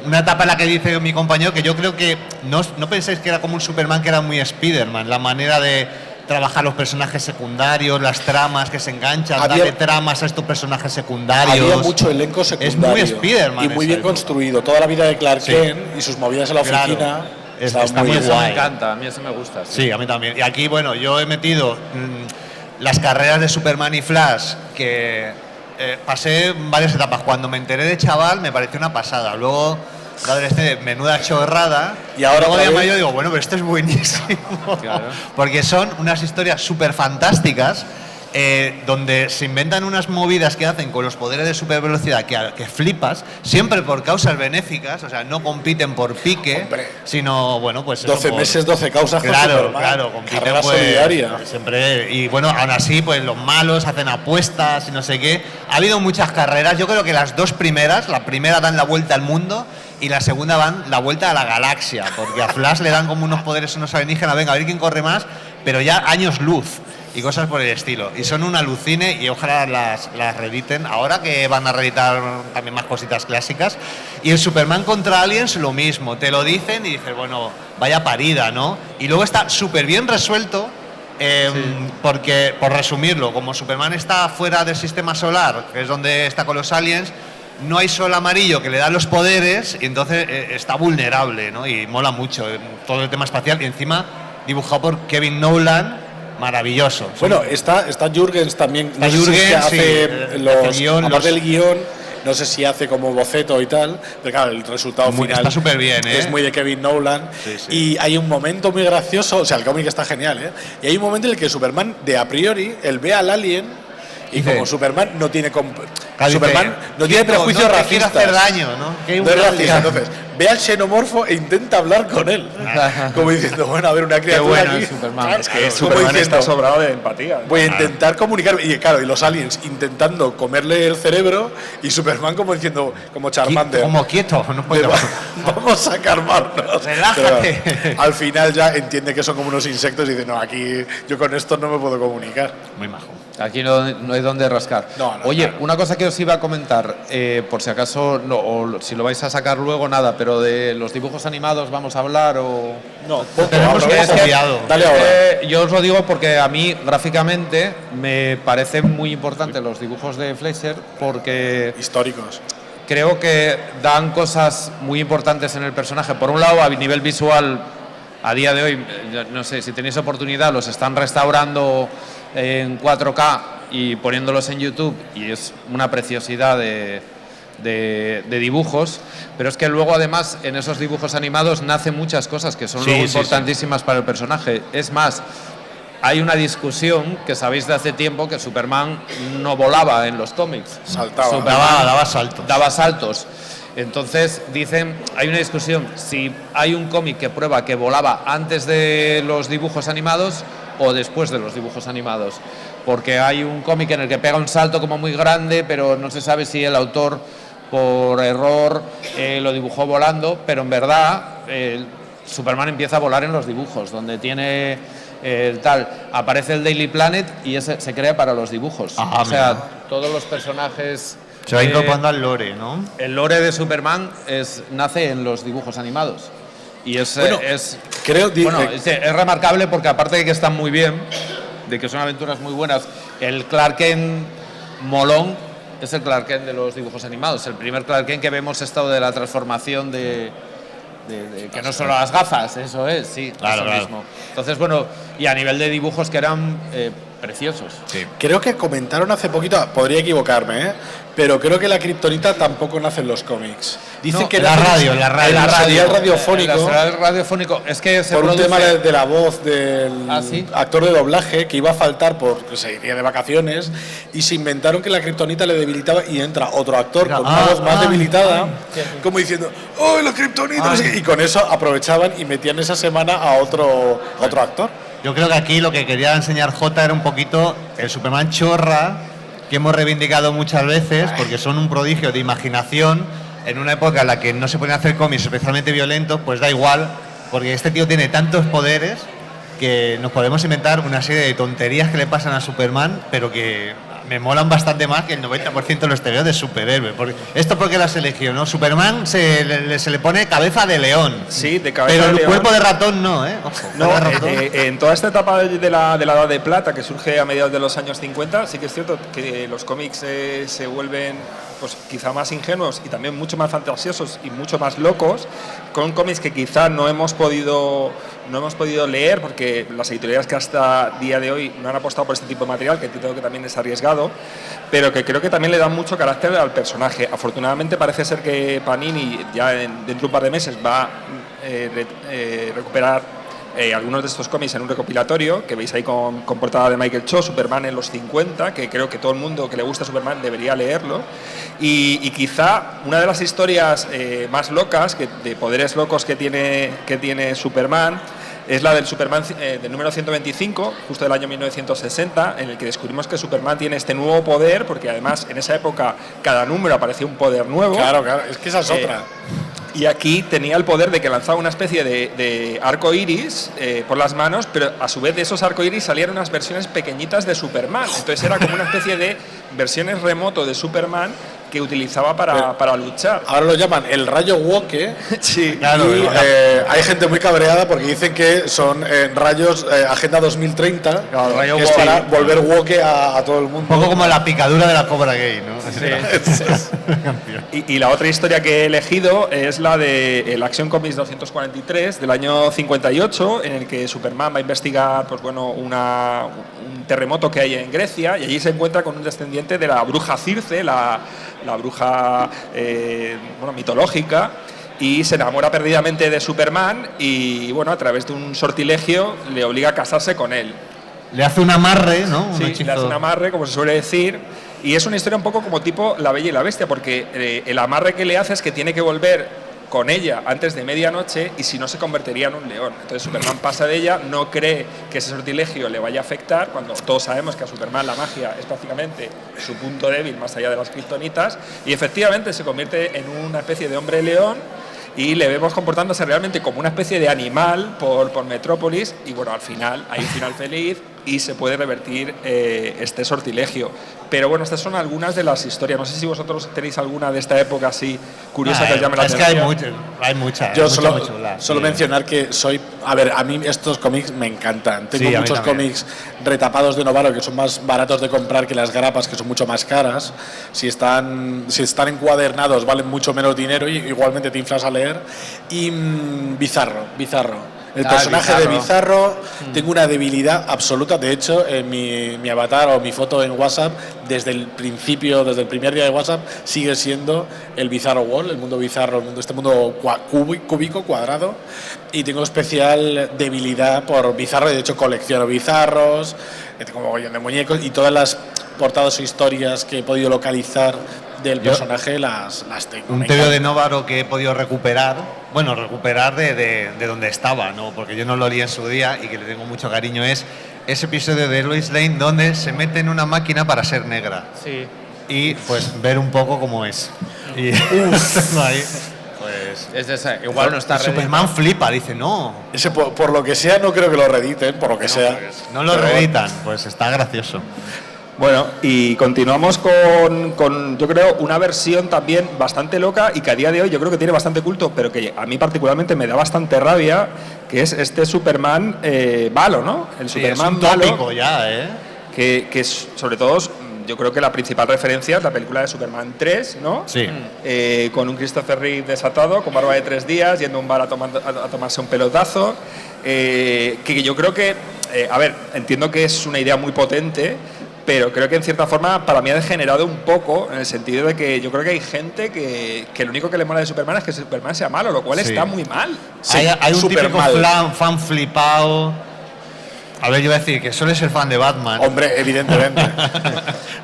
Una etapa en la que dice mi compañero que yo creo que no penséis que era como un Superman que era muy Spiderman, la manera de trabajar los personajes secundarios, las tramas que se enganchan, darle tramas a estos personajes secundarios. Había mucho elenco secundario. Es muy Spiderman. Y muy bien construido. Toda la vida de Clark Kent y sus movidas en la oficina. Está muy guay. Me encanta, a mí eso me gusta. Sí, a mí también. Y aquí, bueno, yo he metido las carreras de Superman y Flash, que pasé varias etapas. Cuando me enteré de chaval me pareció una pasada. Luego la adolescencia, menuda chorrada. Y ahora luego de mayor digo, bueno, pero esto es buenísimo. Claro. Porque son unas historias súper fantásticas, donde se inventan unas movidas que hacen con los poderes de supervelocidad que flipas, siempre por causas benéficas, o sea, no compiten por pique, hombre, sino, bueno, pues 12 meses, 12 causas. Claro, compiten pues, solidaria. Siempre, y bueno, aún así, pues los malos hacen apuestas y no sé qué. Ha habido muchas carreras, yo creo que las dos primeras, la primera dan la vuelta al mundo y la segunda van la vuelta a la galaxia, porque a Flash le dan como unos poderes, unos alienígenas, venga, a ver quién corre más, pero ya años luz y cosas por el estilo. Y son un alucine y ojalá las reediten, ahora que van a reeditar también más cositas clásicas. Y el Superman contra Aliens, lo mismo, te lo dicen y dices, bueno, vaya parida, ¿no? Y luego está súper bien resuelto, porque, por resumirlo, como Superman está fuera del sistema solar, que es donde está con los aliens, no hay sol amarillo que le da los poderes y entonces está vulnerable, ¿no? Y mola mucho todo el tema espacial y encima dibujado por Kevin Nolan, maravilloso. Bueno, está Jürgens también, no sé si hace aparte del guión, no sé si hace como boceto y tal, pero claro, el resultado final está súper bien, es muy de Kevin Nolan. Sí. Y hay un momento muy gracioso, o sea, el cómic está genial, y hay un momento en el que Superman, de a priori, él ve al alien. Y como Superman no tiene prejuicios racistas. Quiere hacer daño, ¿no? No es racista. Entonces, ve al xenomorfo e intenta hablar con él. Como diciendo, bueno, a ver, una criatura bueno aquí. es Superman. Claro, Es que como Superman diciendo, está sobrado de empatía. voy a intentar comunicar. Y claro, y los aliens intentando comerle el cerebro y Superman como diciendo, como Charmander. Como quieto, no de, puedo. vamos a calmarnos. Relájate. Pero al final ya entiende que son como unos insectos y dice, no, aquí yo con esto no me puedo comunicar. Muy majo. Aquí no hay donde rascar. No, Oye, claro. una cosa que os iba a comentar, por si acaso, o si lo vais a sacar luego, nada, pero de los dibujos animados vamos a hablar o... No, poco, Tenemos ahora, que poco. copiado. Dale ahora. Yo os lo digo porque a mí, gráficamente, me parecen muy importantes los dibujos de Fleischer porque Históricos. creo que dan cosas muy importantes en el personaje. Por un lado, a nivel visual, a día de hoy, no sé, si tenéis oportunidad, los están restaurando en 4K y poniéndolos en YouTube y es una preciosidad de dibujos, pero es que luego además en esos dibujos animados nacen muchas cosas que son Sí, luego sí, importantísimas para el personaje. Es más, hay una discusión que sabéis de hace tiempo que Superman no volaba en los cómics. Saltaba. Superman Daba saltos. daba saltos. Entonces dicen, hay una discusión si hay un cómic que prueba que volaba antes de los dibujos animados o después de los dibujos animados, porque hay un cómic en el que pega un salto como muy grande, pero no se sabe si el autor por error lo dibujó volando, pero en verdad Superman empieza a volar en los dibujos, donde tiene aparece el Daily Planet y ese se crea para los dibujos. Ah, o sea, mira. todos los personajes... Se va incorporando al lore, ¿no? El lore de Superman nace en los dibujos animados. Y Bueno, es remarcable porque aparte de que están muy bien, de que son aventuras muy buenas, el Clark Kent molón es el Clark Kent de los dibujos animados. El primer Clark Kent que vemos es estado de la transformación de que no solo las gafas, eso es, sí, Claro, eso claro. mismo. Entonces, bueno, y a nivel de dibujos que eran preciosos. Sí. Creo que comentaron hace poquito, podría equivocarme, pero creo que la kriptonita tampoco nace en los cómics. Dicen No, que en la nace radio, en la radio. el serial radiofónico. El serial radiofónico. Es que se Por un produce... tema de la voz del Ah, ¿sí? actor de doblaje que iba a faltar porque se iría de vacaciones y se inventaron que la kriptonita le debilitaba y entra otro actor con una voz más debilitada, como diciendo, ¡oh, la kriptonita! No sé qué. Y con eso aprovechaban y metían esa semana a otro actor. Yo creo que aquí lo que quería enseñar Jota era un poquito el Superman chorra que hemos reivindicado muchas veces porque son un prodigio de imaginación en una época en la que no se pueden hacer cómics especialmente violentos, pues da igual, porque este tío tiene tantos poderes que nos podemos inventar una serie de tonterías que le pasan a Superman, pero que me molan bastante más que el 90% de los tebeos de superhéroe. ¿Esto por qué las eligió, no? Superman se le pone cabeza de león. Sí, de cabeza pero de el león. cuerpo de ratón no, ¿eh? Ojo, No, cuerpo de ratón. en toda esta etapa de la Edad de Plata, que surge a mediados de los años 50, sí que es cierto que los cómics se vuelven pues quizá más ingenuos y también mucho más fantasiosos y mucho más locos, con cómics que quizá no hemos podido leer porque las editoriales que hasta día de hoy no han apostado por este tipo de material, que entiendo que también es arriesgado, pero que creo que también le dan mucho carácter al personaje. Afortunadamente parece ser que Panini ya dentro de un par de meses va a recuperar algunos de estos cómics en un recopilatorio que veis ahí con portada de Michael Cho, Superman en los 50, que creo que todo el mundo que le gusta Superman debería leerlo, y quizá una de las historias más locas, de poderes locos que tiene Superman, es la del Superman del número 125, justo del año 1960, en el que descubrimos que Superman tiene este nuevo poder, porque además en esa época cada número aparecía un poder nuevo. Claro, es que esa es otra. Y aquí tenía el poder de que lanzaba una especie de arco iris por las manos, pero a su vez de esos arco iris salían unas versiones pequeñitas de Superman. Entonces era como una especie de versiones remoto de Superman que utilizaba para luchar. Ahora lo llaman el rayo woke. Sí, claro, Y hay gente muy cabreada porque dicen que son rayos Agenda 2030, Claro, rayo que es woke. para volver woke a todo el mundo. Un poco como la picadura de la cobra gay, ¿no? Y la otra historia que he elegido es la de el Action Comics 243 del año 58, en el que Superman va a investigar un terremoto que hay en Grecia y allí se encuentra con un descendiente de la bruja Circe, la bruja mitológica, y se enamora perdidamente de Superman y a través de un sortilegio le obliga a casarse con él. Le hace un amarre, ¿no? Un Sí, hechizo. le hace un amarre, como se suele decir, y es una historia un poco como tipo La Bella y la Bestia, porque el amarre que le hace es que tiene que volver con ella antes de medianoche y si no se convertiría en un león. Entonces Superman pasa de ella, no cree que ese sortilegio le vaya a afectar, cuando todos sabemos que a Superman la magia es prácticamente su punto débil más allá de las kriptonitas, y efectivamente se convierte en una especie de hombre león y le vemos comportándose realmente como una especie de animal por Metrópolis, y bueno, al final hay un final feliz y se puede revertir este sortilegio. Pero bueno, estas son algunas de las historias. No sé si vosotros tenéis alguna de esta época así curiosa que os llame la atención. Es que hay muchas. Yo solo mencionar que a ver, a mí estos cómics me encantan. Tengo muchos cómics retapados de Novaro que son más baratos de comprar que las grapas, que son mucho más caras. Si están encuadernados valen mucho menos dinero y igualmente te inflas a leer. Y Bizarro. El personaje de Bizarro, tengo una debilidad absoluta. De hecho, mi avatar o mi foto en WhatsApp, desde el primer día de WhatsApp, sigue siendo el Bizarro World, el mundo bizarro, este mundo cúbico, cuadrado. Y tengo especial debilidad por Bizarro. De hecho, colecciono bizarros, tengo un mogollón de muñecos y todas las portadas o historias que he podido localizar del personaje las tengo. Un TVO de Novaro que he podido recuperar de donde estaba, ¿no? Porque yo no lo leí en su día y que le tengo mucho cariño, es ese episodio de Lois Lane donde se mete en una máquina para ser negra. Sí. Y pues ver un poco cómo es. Y ahí, pues es de esa, igual no está Superman flipa, dice no. Ese por lo que sea no creo que lo reediten, por lo que sea. No lo reeditan, pues está gracioso. Bueno, y continuamos con, yo creo, una versión también bastante loca y que a día de hoy yo creo que tiene bastante culto, pero que a mí particularmente me da bastante rabia, que es este Superman malo, ¿no? El Superman es un malo, tópico ya, que es, sobre todo, yo creo que la principal referencia es la película de Superman 3, ¿no? Sí. Con un Christopher Reeve desatado, con barba de 3 días, yendo a un bar a tomarse un pelotazo, que yo creo que, a ver, entiendo que es una idea muy potente, pero creo que en cierta forma para mí ha degenerado un poco, en el sentido de que yo creo que hay gente que lo único que le mola de Superman es que Superman sea malo, lo cual está muy mal. Sí, hay un típico fan flipado. A ver, yo iba a decir que suele ser fan de Batman. Hombre, evidentemente.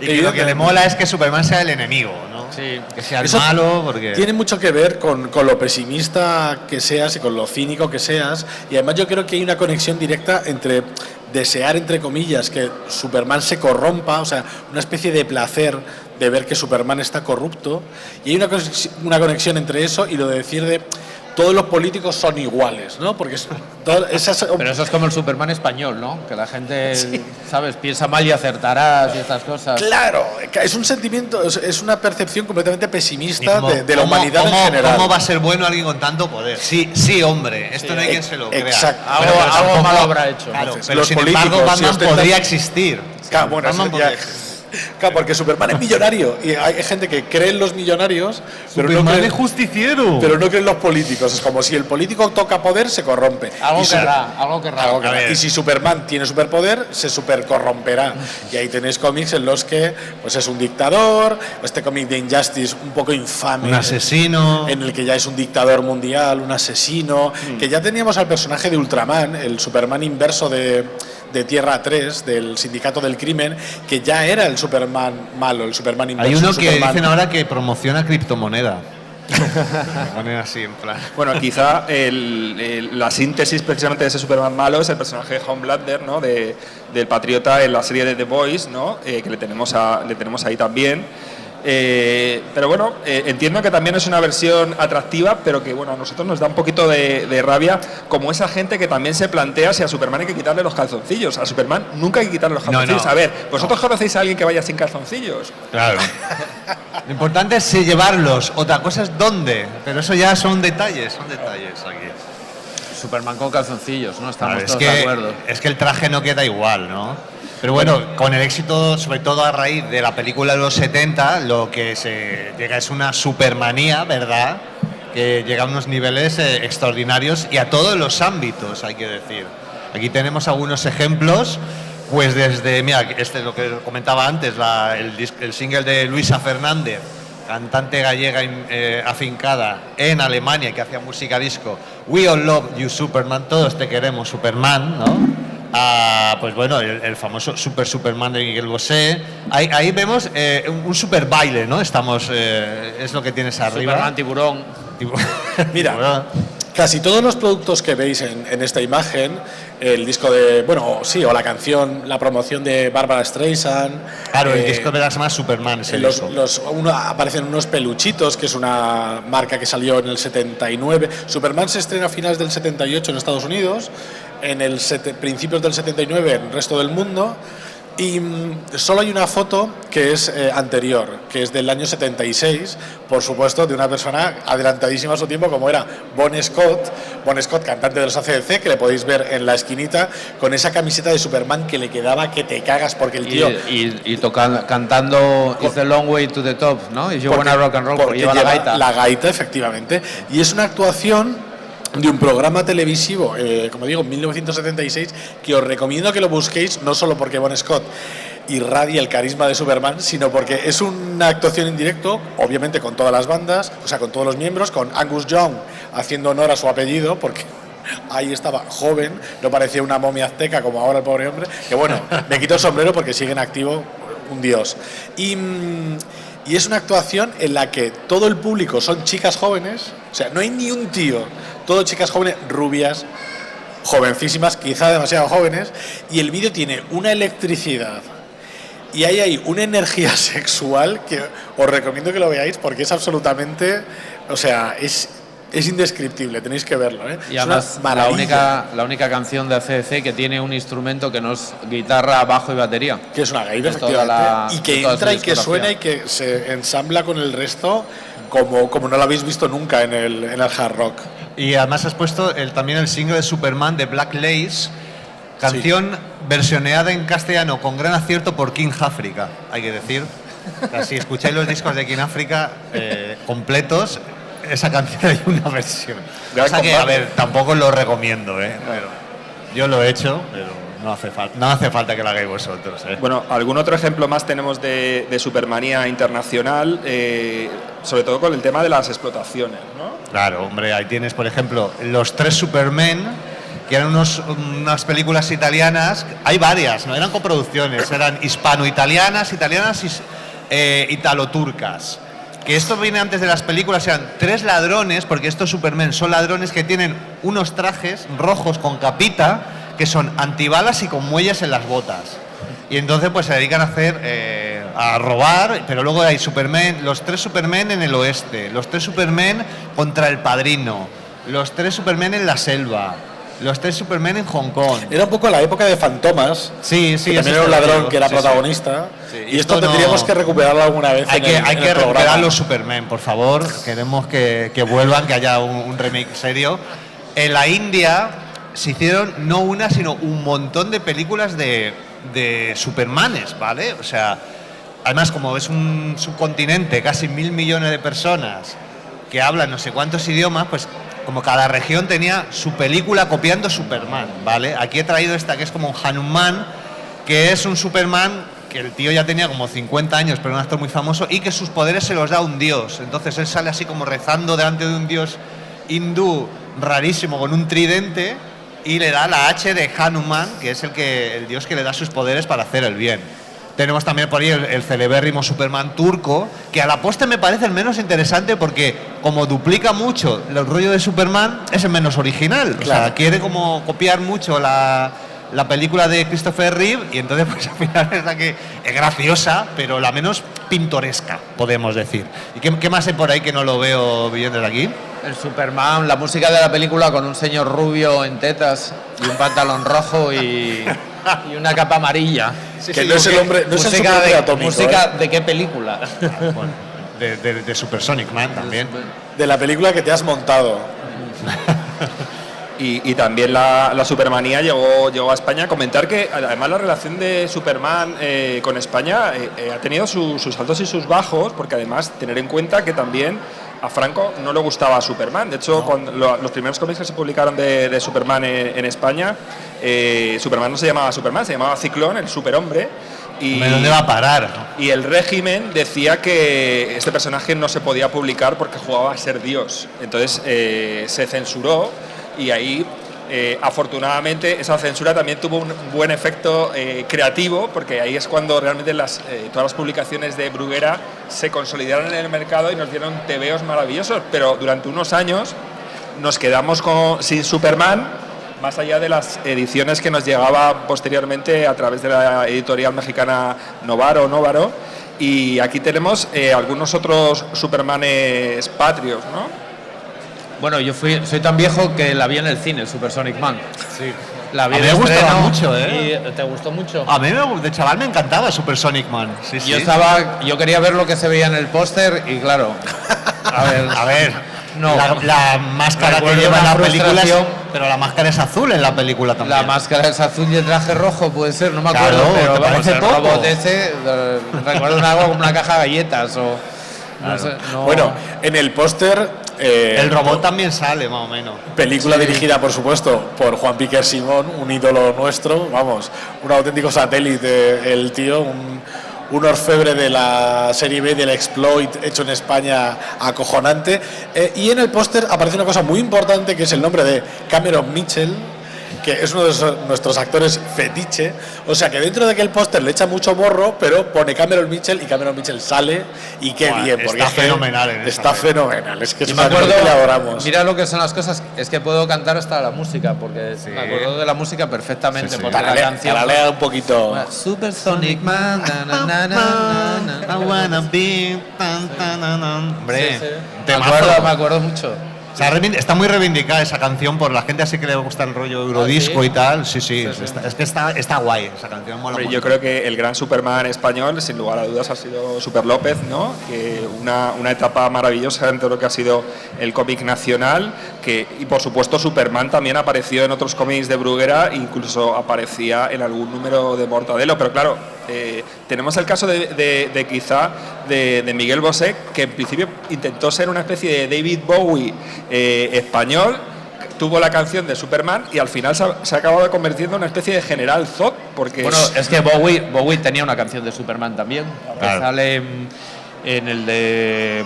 Y que lo que le mola es que Superman sea el enemigo, ¿no? Sí. Que sea el malo, porque tiene mucho que ver con lo pesimista que seas y con lo cínico que seas. Y además yo creo que hay una conexión directa entre desear, entre comillas, que Superman se corrompa, o sea, una especie de placer de ver que Superman está corrupto. Y hay una conexión entre eso y lo de decir de todos los políticos son iguales, ¿no? Porque pero eso es como el Superman español, ¿no? Que la gente, ¿sabes? Piensa mal y acertarás y estas cosas. Claro, es un sentimiento, es una percepción completamente pesimista de la humanidad en general. ¿Cómo va a ser bueno alguien con tanto poder? Sí, hombre, esto no hay quien se lo crea. Exacto. Algo malo habrá hecho. Claro, pero los sin políticos, embargo Batman si podría existir. Claro, bueno, claro, porque Superman es millonario y hay gente que cree en los millonarios, pero Superman no cree, es justiciero. pero no cree en los políticos. Es como si el político toca poder, se corrompe. Algo querrá. Y si Superman tiene superpoder, se supercorromperá. Y ahí tenéis cómics en los que pues es un dictador, este cómic de Injustice un poco infame. Un asesino. En el que ya es un dictador mundial, un asesino. Que ya teníamos al personaje de Ultraman, el Superman inverso de Tierra 3, del Sindicato del Crimen, que ya era el Superman malo, el Superman inverso. Hay uno que Superman. dicen ahora que promociona criptomoneda. Poner así en plan. Bueno, quizá la síntesis precisamente de ese Superman malo es el personaje de Homelander, ¿no? Del patriota en la serie de The Boys, ¿no? Que le tenemos ahí también. Pero bueno, entiendo que también es una versión atractiva, pero que bueno, a nosotros nos da un poquito de rabia, como esa gente que también se plantea si a Superman hay que quitarle los calzoncillos. A Superman nunca hay que quitarle los calzoncillos. No. A ver, ¿vosotros conocéis a alguien que vaya sin calzoncillos? Claro. Lo importante es llevarlos, otra cosa es dónde, pero eso ya son detalles aquí. Superman con calzoncillos, ¿no? Estamos todos de acuerdo. Es que el traje no queda igual, ¿no? Pero bueno, con el éxito, sobre todo a raíz de la película de los 70, lo que se llega es una supermanía, ¿verdad? Que llega a unos niveles extraordinarios y a todos los ámbitos, hay que decir. Aquí tenemos algunos ejemplos, pues desde, mira, este es lo que comentaba antes, el single de Luisa Fernández, cantante gallega afincada en Alemania que hacía música disco, We All Love You Superman, todos te queremos Superman, ¿no? Pues bueno, el famoso Superman de Miguel Bosé. Ahí vemos un super baile, ¿no? Estamos, es lo que tienes arriba. Superman tiburón. Tipo, Mira, bueno, casi todos los productos que veis en esta imagen, el disco de, bueno, sí, o la canción, la promoción de Barbara Streisand. claro, el disco de la semana Superman es el disco. Aparecen unos peluchitos, que es una marca que salió en el 79. Superman se estrena a finales del 78 en Estados Unidos, en el principios del 79 en el resto del mundo. Y solo hay una foto que es anterior, que es del año 76, por supuesto, de una persona adelantadísima a su tiempo, como era Bon Scott, cantante de los AC/DC, que le podéis ver en la esquinita, con esa camiseta de Superman que le quedaba que te cagas, porque el tío... Cantando It's the long way to the top, ¿no? Y yo wanna rock and roll, porque lleva la gaita. La gaita, efectivamente. Y es una actuación de un programa televisivo, como digo, en 1976, que os recomiendo que lo busquéis, no solo porque Bon Scott irradia el carisma de Superman, sino porque es una actuación en directo, obviamente con todas las bandas, o sea, con todos los miembros, con Angus Young haciendo honor a su apellido, porque ahí estaba joven, no parecía una momia azteca como ahora el pobre hombre, que bueno, me quito el sombrero porque sigue en activo, un dios. Y es una actuación en la que todo el público son chicas jóvenes, o sea, no hay ni un tío, todo chicas jóvenes, rubias, jovencísimas, quizá demasiado jóvenes, y el vídeo tiene una electricidad y hay ahí una energía sexual que os recomiendo que lo veáis porque es absolutamente, o sea, es indescriptible, tenéis que verlo, ¿eh? Y además la única canción de AC/DC que tiene un instrumento que no es guitarra, bajo y batería. Que es una gaita, efectivamente, y que entra y que suena y que se ensambla con el resto como no lo habéis visto nunca en el hard rock. Y además has puesto también el single de Superman de Black Lace, canción versioneada en castellano con gran acierto por King Africa, hay que decir. O sea, si escucháis los discos de King Africa completos, esa canción hay una versión. O sea que, a ver, tampoco lo recomiendo, pero yo lo he hecho, pero no hace falta que lo hagáis vosotros. Bueno, algún otro ejemplo más tenemos de Supermanía internacional, sobre todo con el tema de las explotaciones, ¿no? Claro, hombre, ahí tienes, por ejemplo, Los Tres Supermen, que eran unas películas italianas, hay varias, no eran coproducciones, eran hispano-italianas, italo-turcas. Que esto viene antes de las películas, eran tres ladrones, porque estos Supermen son ladrones que tienen unos trajes rojos con capita, que son antibalas y con muelles en las botas. Y entonces pues se dedican a robar, pero luego hay Superman, los tres Supermen en el oeste, los tres Supermen contra el Padrino, los tres Supermen en la selva, los tres Supermen en Hong Kong. Era un poco la época de Fantomas. Sí, que también era un ladrón que era protagonista. Sí, y esto tendríamos que recuperarlo alguna vez. Hay que recuperar los Supermen, por favor. Queremos que vuelvan, que haya un remake serio. En la India se hicieron no una, sino un montón de películas de Supermanes, ¿vale? O sea, además como es un subcontinente, casi 1.000 millones de personas que hablan no sé cuántos idiomas, pues como cada región tenía su película copiando Superman, ¿vale? Aquí he traído esta que es como un Hanuman, que es un Superman que el tío ya tenía como 50 años, pero un actor muy famoso, y que sus poderes se los da un dios. Entonces él sale así como rezando delante de un dios hindú rarísimo con un tridente y le da la H de Hanuman, que es el dios que le da sus poderes para hacer el bien. Tenemos también por ahí el celebérrimo Superman turco, que a la postre me parece el menos interesante porque como duplica mucho el rollo de Superman, es el menos original. Claro. O sea, quiere como copiar mucho la película de Christopher Reeve y entonces pues al final es la que es graciosa, pero la menos pintoresca, podemos decir. ¿Y qué más hay por ahí que no lo veo bien desde aquí? El Superman, la música de la película con un señor rubio en tetas y un pantalón rojo y una capa amarilla. Sí, que no es el hombre, no es el superhombre atómico. ¿Música de qué película? Bueno, de Super Sonic Man también. De la película que te has montado. Y también la Supermanía llegó a España. Comentar que además la relación de Superman con España ha tenido sus altos y sus bajos, porque además tener en cuenta que también a Franco no le gustaba Superman. De hecho, cuando los primeros cómics que se publicaron de Superman en España, Superman no se llamaba Superman, se llamaba Ciclón, el superhombre. ¿Dónde va a parar? Y el régimen decía que este personaje no se podía publicar porque jugaba a ser Dios. Entonces se censuró y ahí Afortunadamente, esa censura también tuvo un buen efecto creativo, porque ahí es cuando realmente todas las publicaciones de Bruguera se consolidaron en el mercado y nos dieron tebeos maravillosos, pero durante unos años nos quedamos sin Superman, más allá de las ediciones que nos llegaba posteriormente a través de la editorial mexicana Novaro, y aquí tenemos algunos otros Supermanes patrios, ¿no? Bueno, soy tan viejo que la vi en el cine, el Supersonic Man. Sí. La vi A mí de me gustaba estreno mucho, ¿eh? y ¿te gustó mucho? A mí de chaval me encantaba Super Sonic Man. Sí, sí. Yo quería ver lo que se veía en el póster y claro, A ver, no. la máscara que Recuerdo lleva en una la película frustración. pero la máscara es azul en la película también. La máscara es azul y el traje rojo, puede ser, no me Claro, acuerdo, pero ¿te vamos, parece el poco? robot ese, recuerdo algo como una caja de galletas o... No sé, no. Bueno, en el póster... El robot también sale, más o menos. Película dirigida, por supuesto, por Juan Piquer Simón, un ídolo nuestro, vamos, un auténtico satélite, el tío, un orfebre de la serie B del exploit hecho en España acojonante. Y en el póster aparece una cosa muy importante, que es el nombre de Cameron Mitchell, que es uno de nuestros actores fetiche. O sea que dentro de que el póster le echa mucho morro, pero pone Cameron Mitchell y Cameron Mitchell sale, y qué Buah, bien, porque está es que fenomenal en esa está peli. fenomenal, es que es Y un me actor acuerdo, que le adoramos. mira lo que son las cosas, es que puedo cantar hasta la música, porque me acuerdo de la música perfectamente, Sí, sí. porque la canción... Taralea un poquito. Supersonic Man, na, na, na, na, na, I wanna be Hombre, Sí, sí. temazo. Me acuerdo mucho. O sea, está muy reivindicada esa canción por la gente así que le gusta el rollo eurodisco ¿sí? y tal. Sí, sí, Sí. es que está guay esa canción. Mola Hombre, mucho. yo creo que el gran Superman español, sin lugar a dudas, ha sido Super López, ¿no? Que una etapa maravillosa dentro de lo que ha sido el cómic nacional, y por supuesto Superman también apareció en otros cómics de Bruguera, incluso aparecía en algún número de Mortadelo, pero claro, tenemos el caso de quizá de Miguel Bosé, que en principio intentó ser una especie de David Bowie español, tuvo la canción de Superman y al final se ha acabado convirtiendo en una especie de General Zod, porque Bueno, es que Bowie tenía una canción de Superman también, que Claro. sale en el de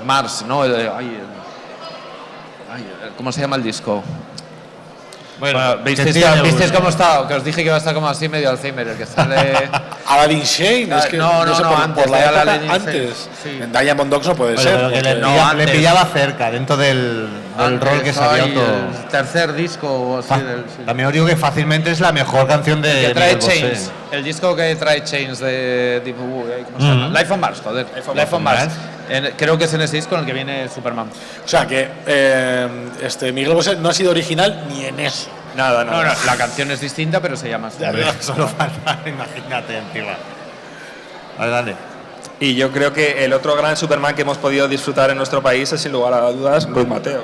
Mars, ¿no? ¿Cómo se llama el disco? Bueno, ¿visteis cómo está? Que os dije que iba a estar como así medio Alzheimer, el que sale... Aladdin Shane, es que No, sé, antes por la de época, Aladdin Shane, antes. sí. En Diamond Dogs no puede Pero ser. que le, porque- le pillaba cerca, dentro del rol que se había el tercer disco o así del... sí. También os digo que fácilmente es la mejor canción de Que trae Miguel Bosé. Chains, el disco que trae Chains de Deep Blue, ¿cómo se llama? Life on Mars, joder. Life on Mars. Creo que es en ese disco en el que viene Superman. O sea que Miguel Bosé no ha sido original ni en eso. nada. No, la canción es distinta, pero se llama así. Solo falta, imagínate encima. Vale, dale. Y yo creo que el otro gran Superman que hemos podido disfrutar en nuestro país es sin lugar a dudas Ruiz Mateos.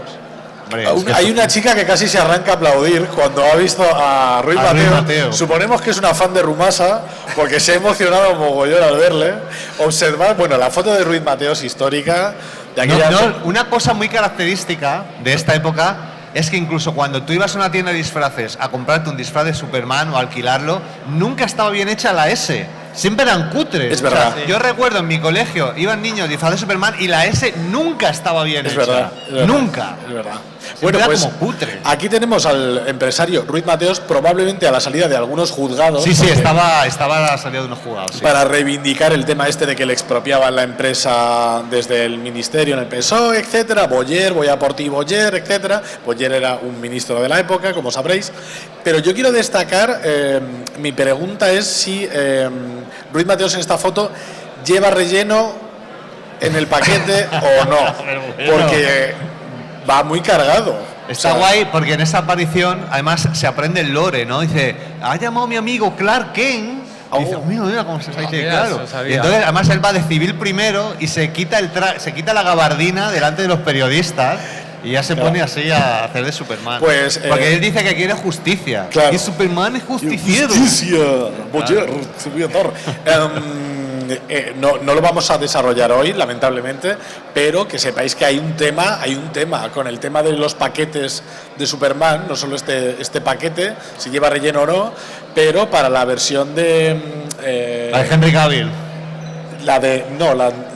Hombre, es que Hay una chica que casi se arranca a aplaudir cuando ha visto a Ruiz A Ruiz Mateo. Mateo. Suponemos que es una fan de Rumasa, porque se ha emocionado mogollón al verle. Observar, bueno, la foto de Ruiz Mateo es histórica. De aquella una cosa muy característica de esta época es que incluso cuando tú ibas a una tienda de disfraces a comprarte un disfraz de Superman o alquilarlo, nunca estaba bien hecha la S. Siempre eran cutres. Es verdad. Yo recuerdo en mi colegio, iban niños disfrazados de Superman y la S nunca estaba bien Es hecha. verdad, es verdad. Nunca. Es verdad. Siempre era pues como cutre. aquí tenemos al empresario Ruiz Mateos, probablemente a la salida de algunos juzgados. Sí, porque- estaba a la salida de unos jugados. Sí. Para reivindicar el tema este de que le expropiaban la empresa desde el ministerio en el PSOE, etcétera. Boyer, voy a por ti, Boyer, etcétera. Boyer era un ministro de la época, como sabréis. Pero yo quiero destacar, mi pregunta es si Ruiz Mateos en esta foto lleva relleno en el paquete o no, porque va muy cargado. Está O sea, guay porque en esa aparición además se aprende el lore, ¿no? Dice, ha llamado mi amigo Clark Kent. Y dice, mira cómo se dice, mira, claro. eso sabía. Y entonces además él va de civil primero y se quita la gabardina delante de los periodistas y ya se pone así a hacer de Superman. Pues, porque él dice que quiere justicia. Claro. Y Superman es justiciero. Justicia, Boyer, subiador. No lo vamos a desarrollar hoy, lamentablemente, pero que sepáis que hay un tema con el tema de los paquetes de Superman, no solo este paquete, si lleva relleno o no, pero para la versión de La de Henry Cavill. la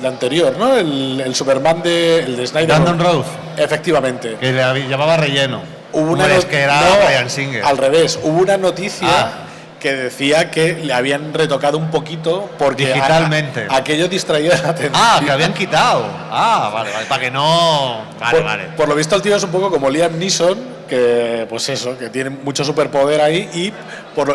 anterior, ¿no? El Superman el de Snyder. Brandon Routh, Efectivamente. que le llamaba relleno. hubo una es que era Bryan Singer. Al revés, hubo una noticia que decía que le habían retocado un poquito porque digitalmente aquello distraía la atención. Que habían quitado. Vale, para que no. Vale. Por lo visto el tío es un poco como Liam Neeson, que pues eso, que tiene mucho superpoder ahí, y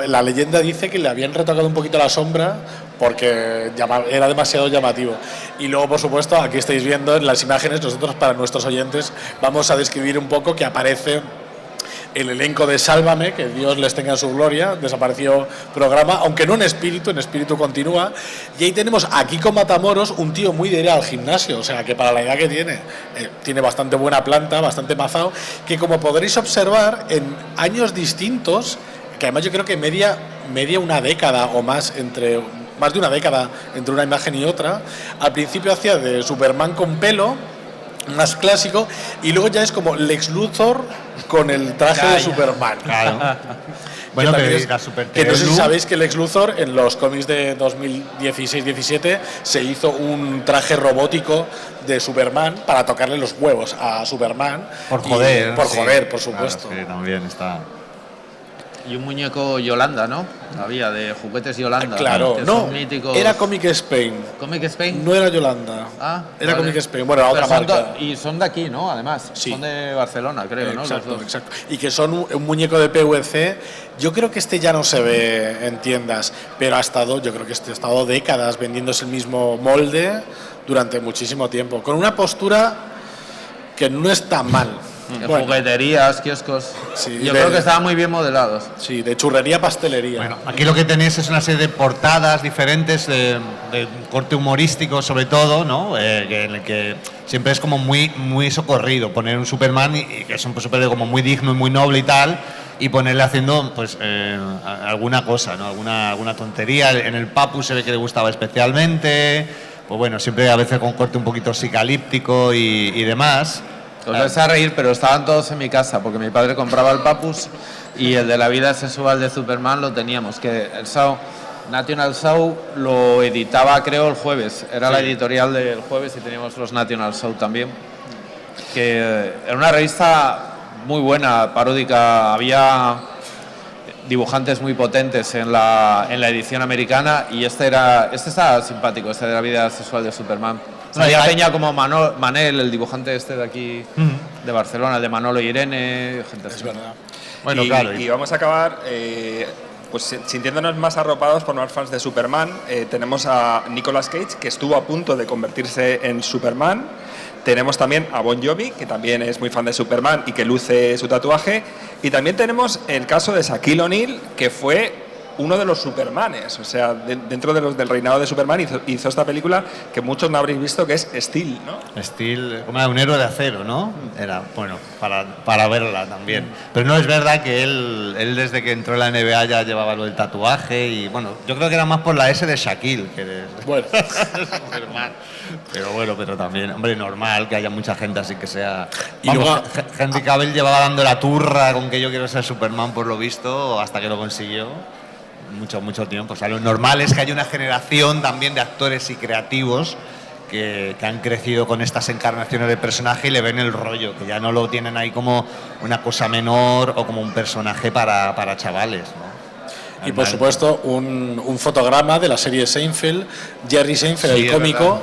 la leyenda dice que le habían retocado un poquito la sombra porque era demasiado llamativo. Y luego, por supuesto, aquí estáis viendo en las imágenes, nosotros para nuestros oyentes vamos a describir un poco que aparece el elenco de Sálvame, que Dios les tenga en su gloria, desapareció programa, aunque no en espíritu continúa, y ahí tenemos a Kiko Matamoros, un tío muy de ir al gimnasio, o sea que para la edad que tiene bastante buena planta, bastante mazao, que como podréis observar en años distintos, que además yo creo que media una década o más más de una década entre una imagen y otra, al principio hacía de Superman con pelo, más clásico, y luego ya es como Lex Luthor con el traje de Superman. Claro. Bueno, que no sé si sabéis que Lex Luthor en los cómics de 2016-17 se hizo un traje robótico de Superman para tocarle los huevos a Superman. Por joder. Por supuesto. Claro, sí, también está. Y un muñeco Yolanda, ¿no? Había de juguetes Yolanda. Claro, que no, son míticos. era Comic Spain. ¿Comic Spain? No era Yolanda. Era vale. Comic Spain. Bueno, otra marca. Y son de aquí, ¿no? Además, sí. Son de Barcelona, creo, ¿no? Exacto. Y que son un muñeco de PVC. Yo creo que este ya no se ve en tiendas, pero yo creo que ha estado décadas vendiéndose el mismo molde durante muchísimo tiempo, con una postura que no es tan mal. Jugueterías, kioscos. Sí, yo creo que estaban muy bien modelados. Sí, de churrería, pastelería. Bueno, aquí lo que tenéis es una serie de portadas diferentes de corte humorístico, sobre todo, ¿no? En el que siempre es como muy socorrido poner un Superman y que es un superhéroe como muy digno y muy noble y tal, y ponerle haciendo pues alguna cosa, ¿no? Alguna tontería. En el Papu se ve que le gustaba especialmente. Pues bueno, siempre a veces con corte un poquito psicalíptico y demás. Os vais a reír, pero estaban todos en mi casa, porque mi padre compraba el Papus y el de la vida sexual de Superman lo teníamos, que el National Show lo editaba, creo, el jueves. Era la editorial del jueves y teníamos los National Show también. Que era una revista muy buena, paródica. Había dibujantes muy potentes en la edición americana y este estaba simpático, este de la vida sexual de Superman. Salía Peña como Manel, el dibujante este de aquí, de Barcelona, el de Manolo y Irene, gente así. Es verdad. Bueno, claro. Y vamos a acabar pues sintiéndonos más arropados por más fans de Superman. Tenemos a Nicolas Cage, que estuvo a punto de convertirse en Superman. Tenemos también a Bon Jovi, que también es muy fan de Superman y que luce su tatuaje. Y también tenemos el caso de Shaquille O'Neal, que fue uno de los Supermanes, o sea, dentro de los del reinado de Superman hizo esta película que muchos no habréis visto, que es Steel, ¿no? Steel, como era un héroe de acero, ¿no? Era, bueno, para verla también. Pero no es verdad que él desde que entró en la NBA ya llevaba lo del tatuaje y, bueno, yo creo que era más por la S de Shaquille que de Superman. Pero también, hombre, normal que haya mucha gente así que sea... Y luego Henry Cavill llevaba dando la turra con que yo quiero ser Superman, por lo visto, hasta que lo consiguió. Mucho tiempo. O sea, lo normal es que haya una generación también de actores y creativos que han crecido con estas encarnaciones de personaje y le ven el rollo, que ya no lo tienen ahí como una cosa menor o como un personaje para chavales, ¿no? Y por supuesto un fotograma de la serie Seinfeld. Jerry Seinfeld, el cómico,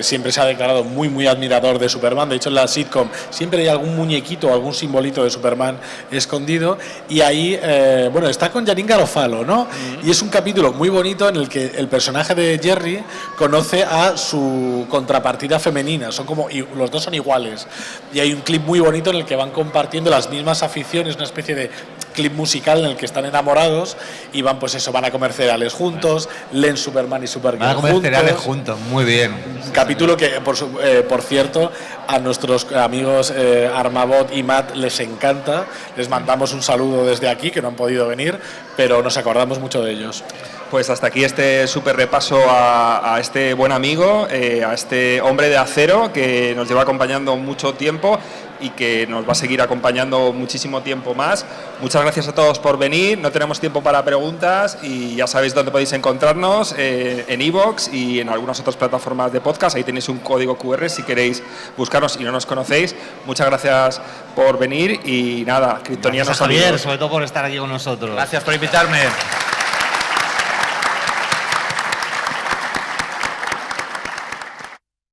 siempre se ha declarado muy admirador de Superman. De hecho, en la sitcom siempre hay algún muñequito o algún simbolito de Superman escondido. Y ahí, está con Janín Garofalo, ¿no? Y es un capítulo muy bonito en el que el personaje de Jerry conoce a su contrapartida femenina. Los dos son iguales. Y hay un clip muy bonito en el que van compartiendo las mismas aficiones, una especie de clip musical en el que están enamorados y van a comer cereales juntos, leen Superman y Supergirl van a comer cereales juntos, muy bien. Capítulo que, por cierto, a nuestros amigos Armabot y Matt les encanta. Les mandamos un saludo desde aquí, que no han podido venir, pero nos acordamos mucho de ellos. Pues hasta aquí este súper repaso a este buen amigo, a este hombre de acero que nos lleva acompañando mucho tiempo. y que nos va a seguir acompañando muchísimo tiempo más. Muchas gracias a todos por venir, no tenemos tiempo para preguntas y ya sabéis dónde podéis encontrarnos, en iVoox y en algunas otras plataformas de podcast. Ahí tenéis un código QR si queréis buscarnos y no nos conocéis. Muchas gracias por venir y nada, Kryptonianos Javier, amigos. sobre todo por estar aquí con nosotros. Gracias por invitarme.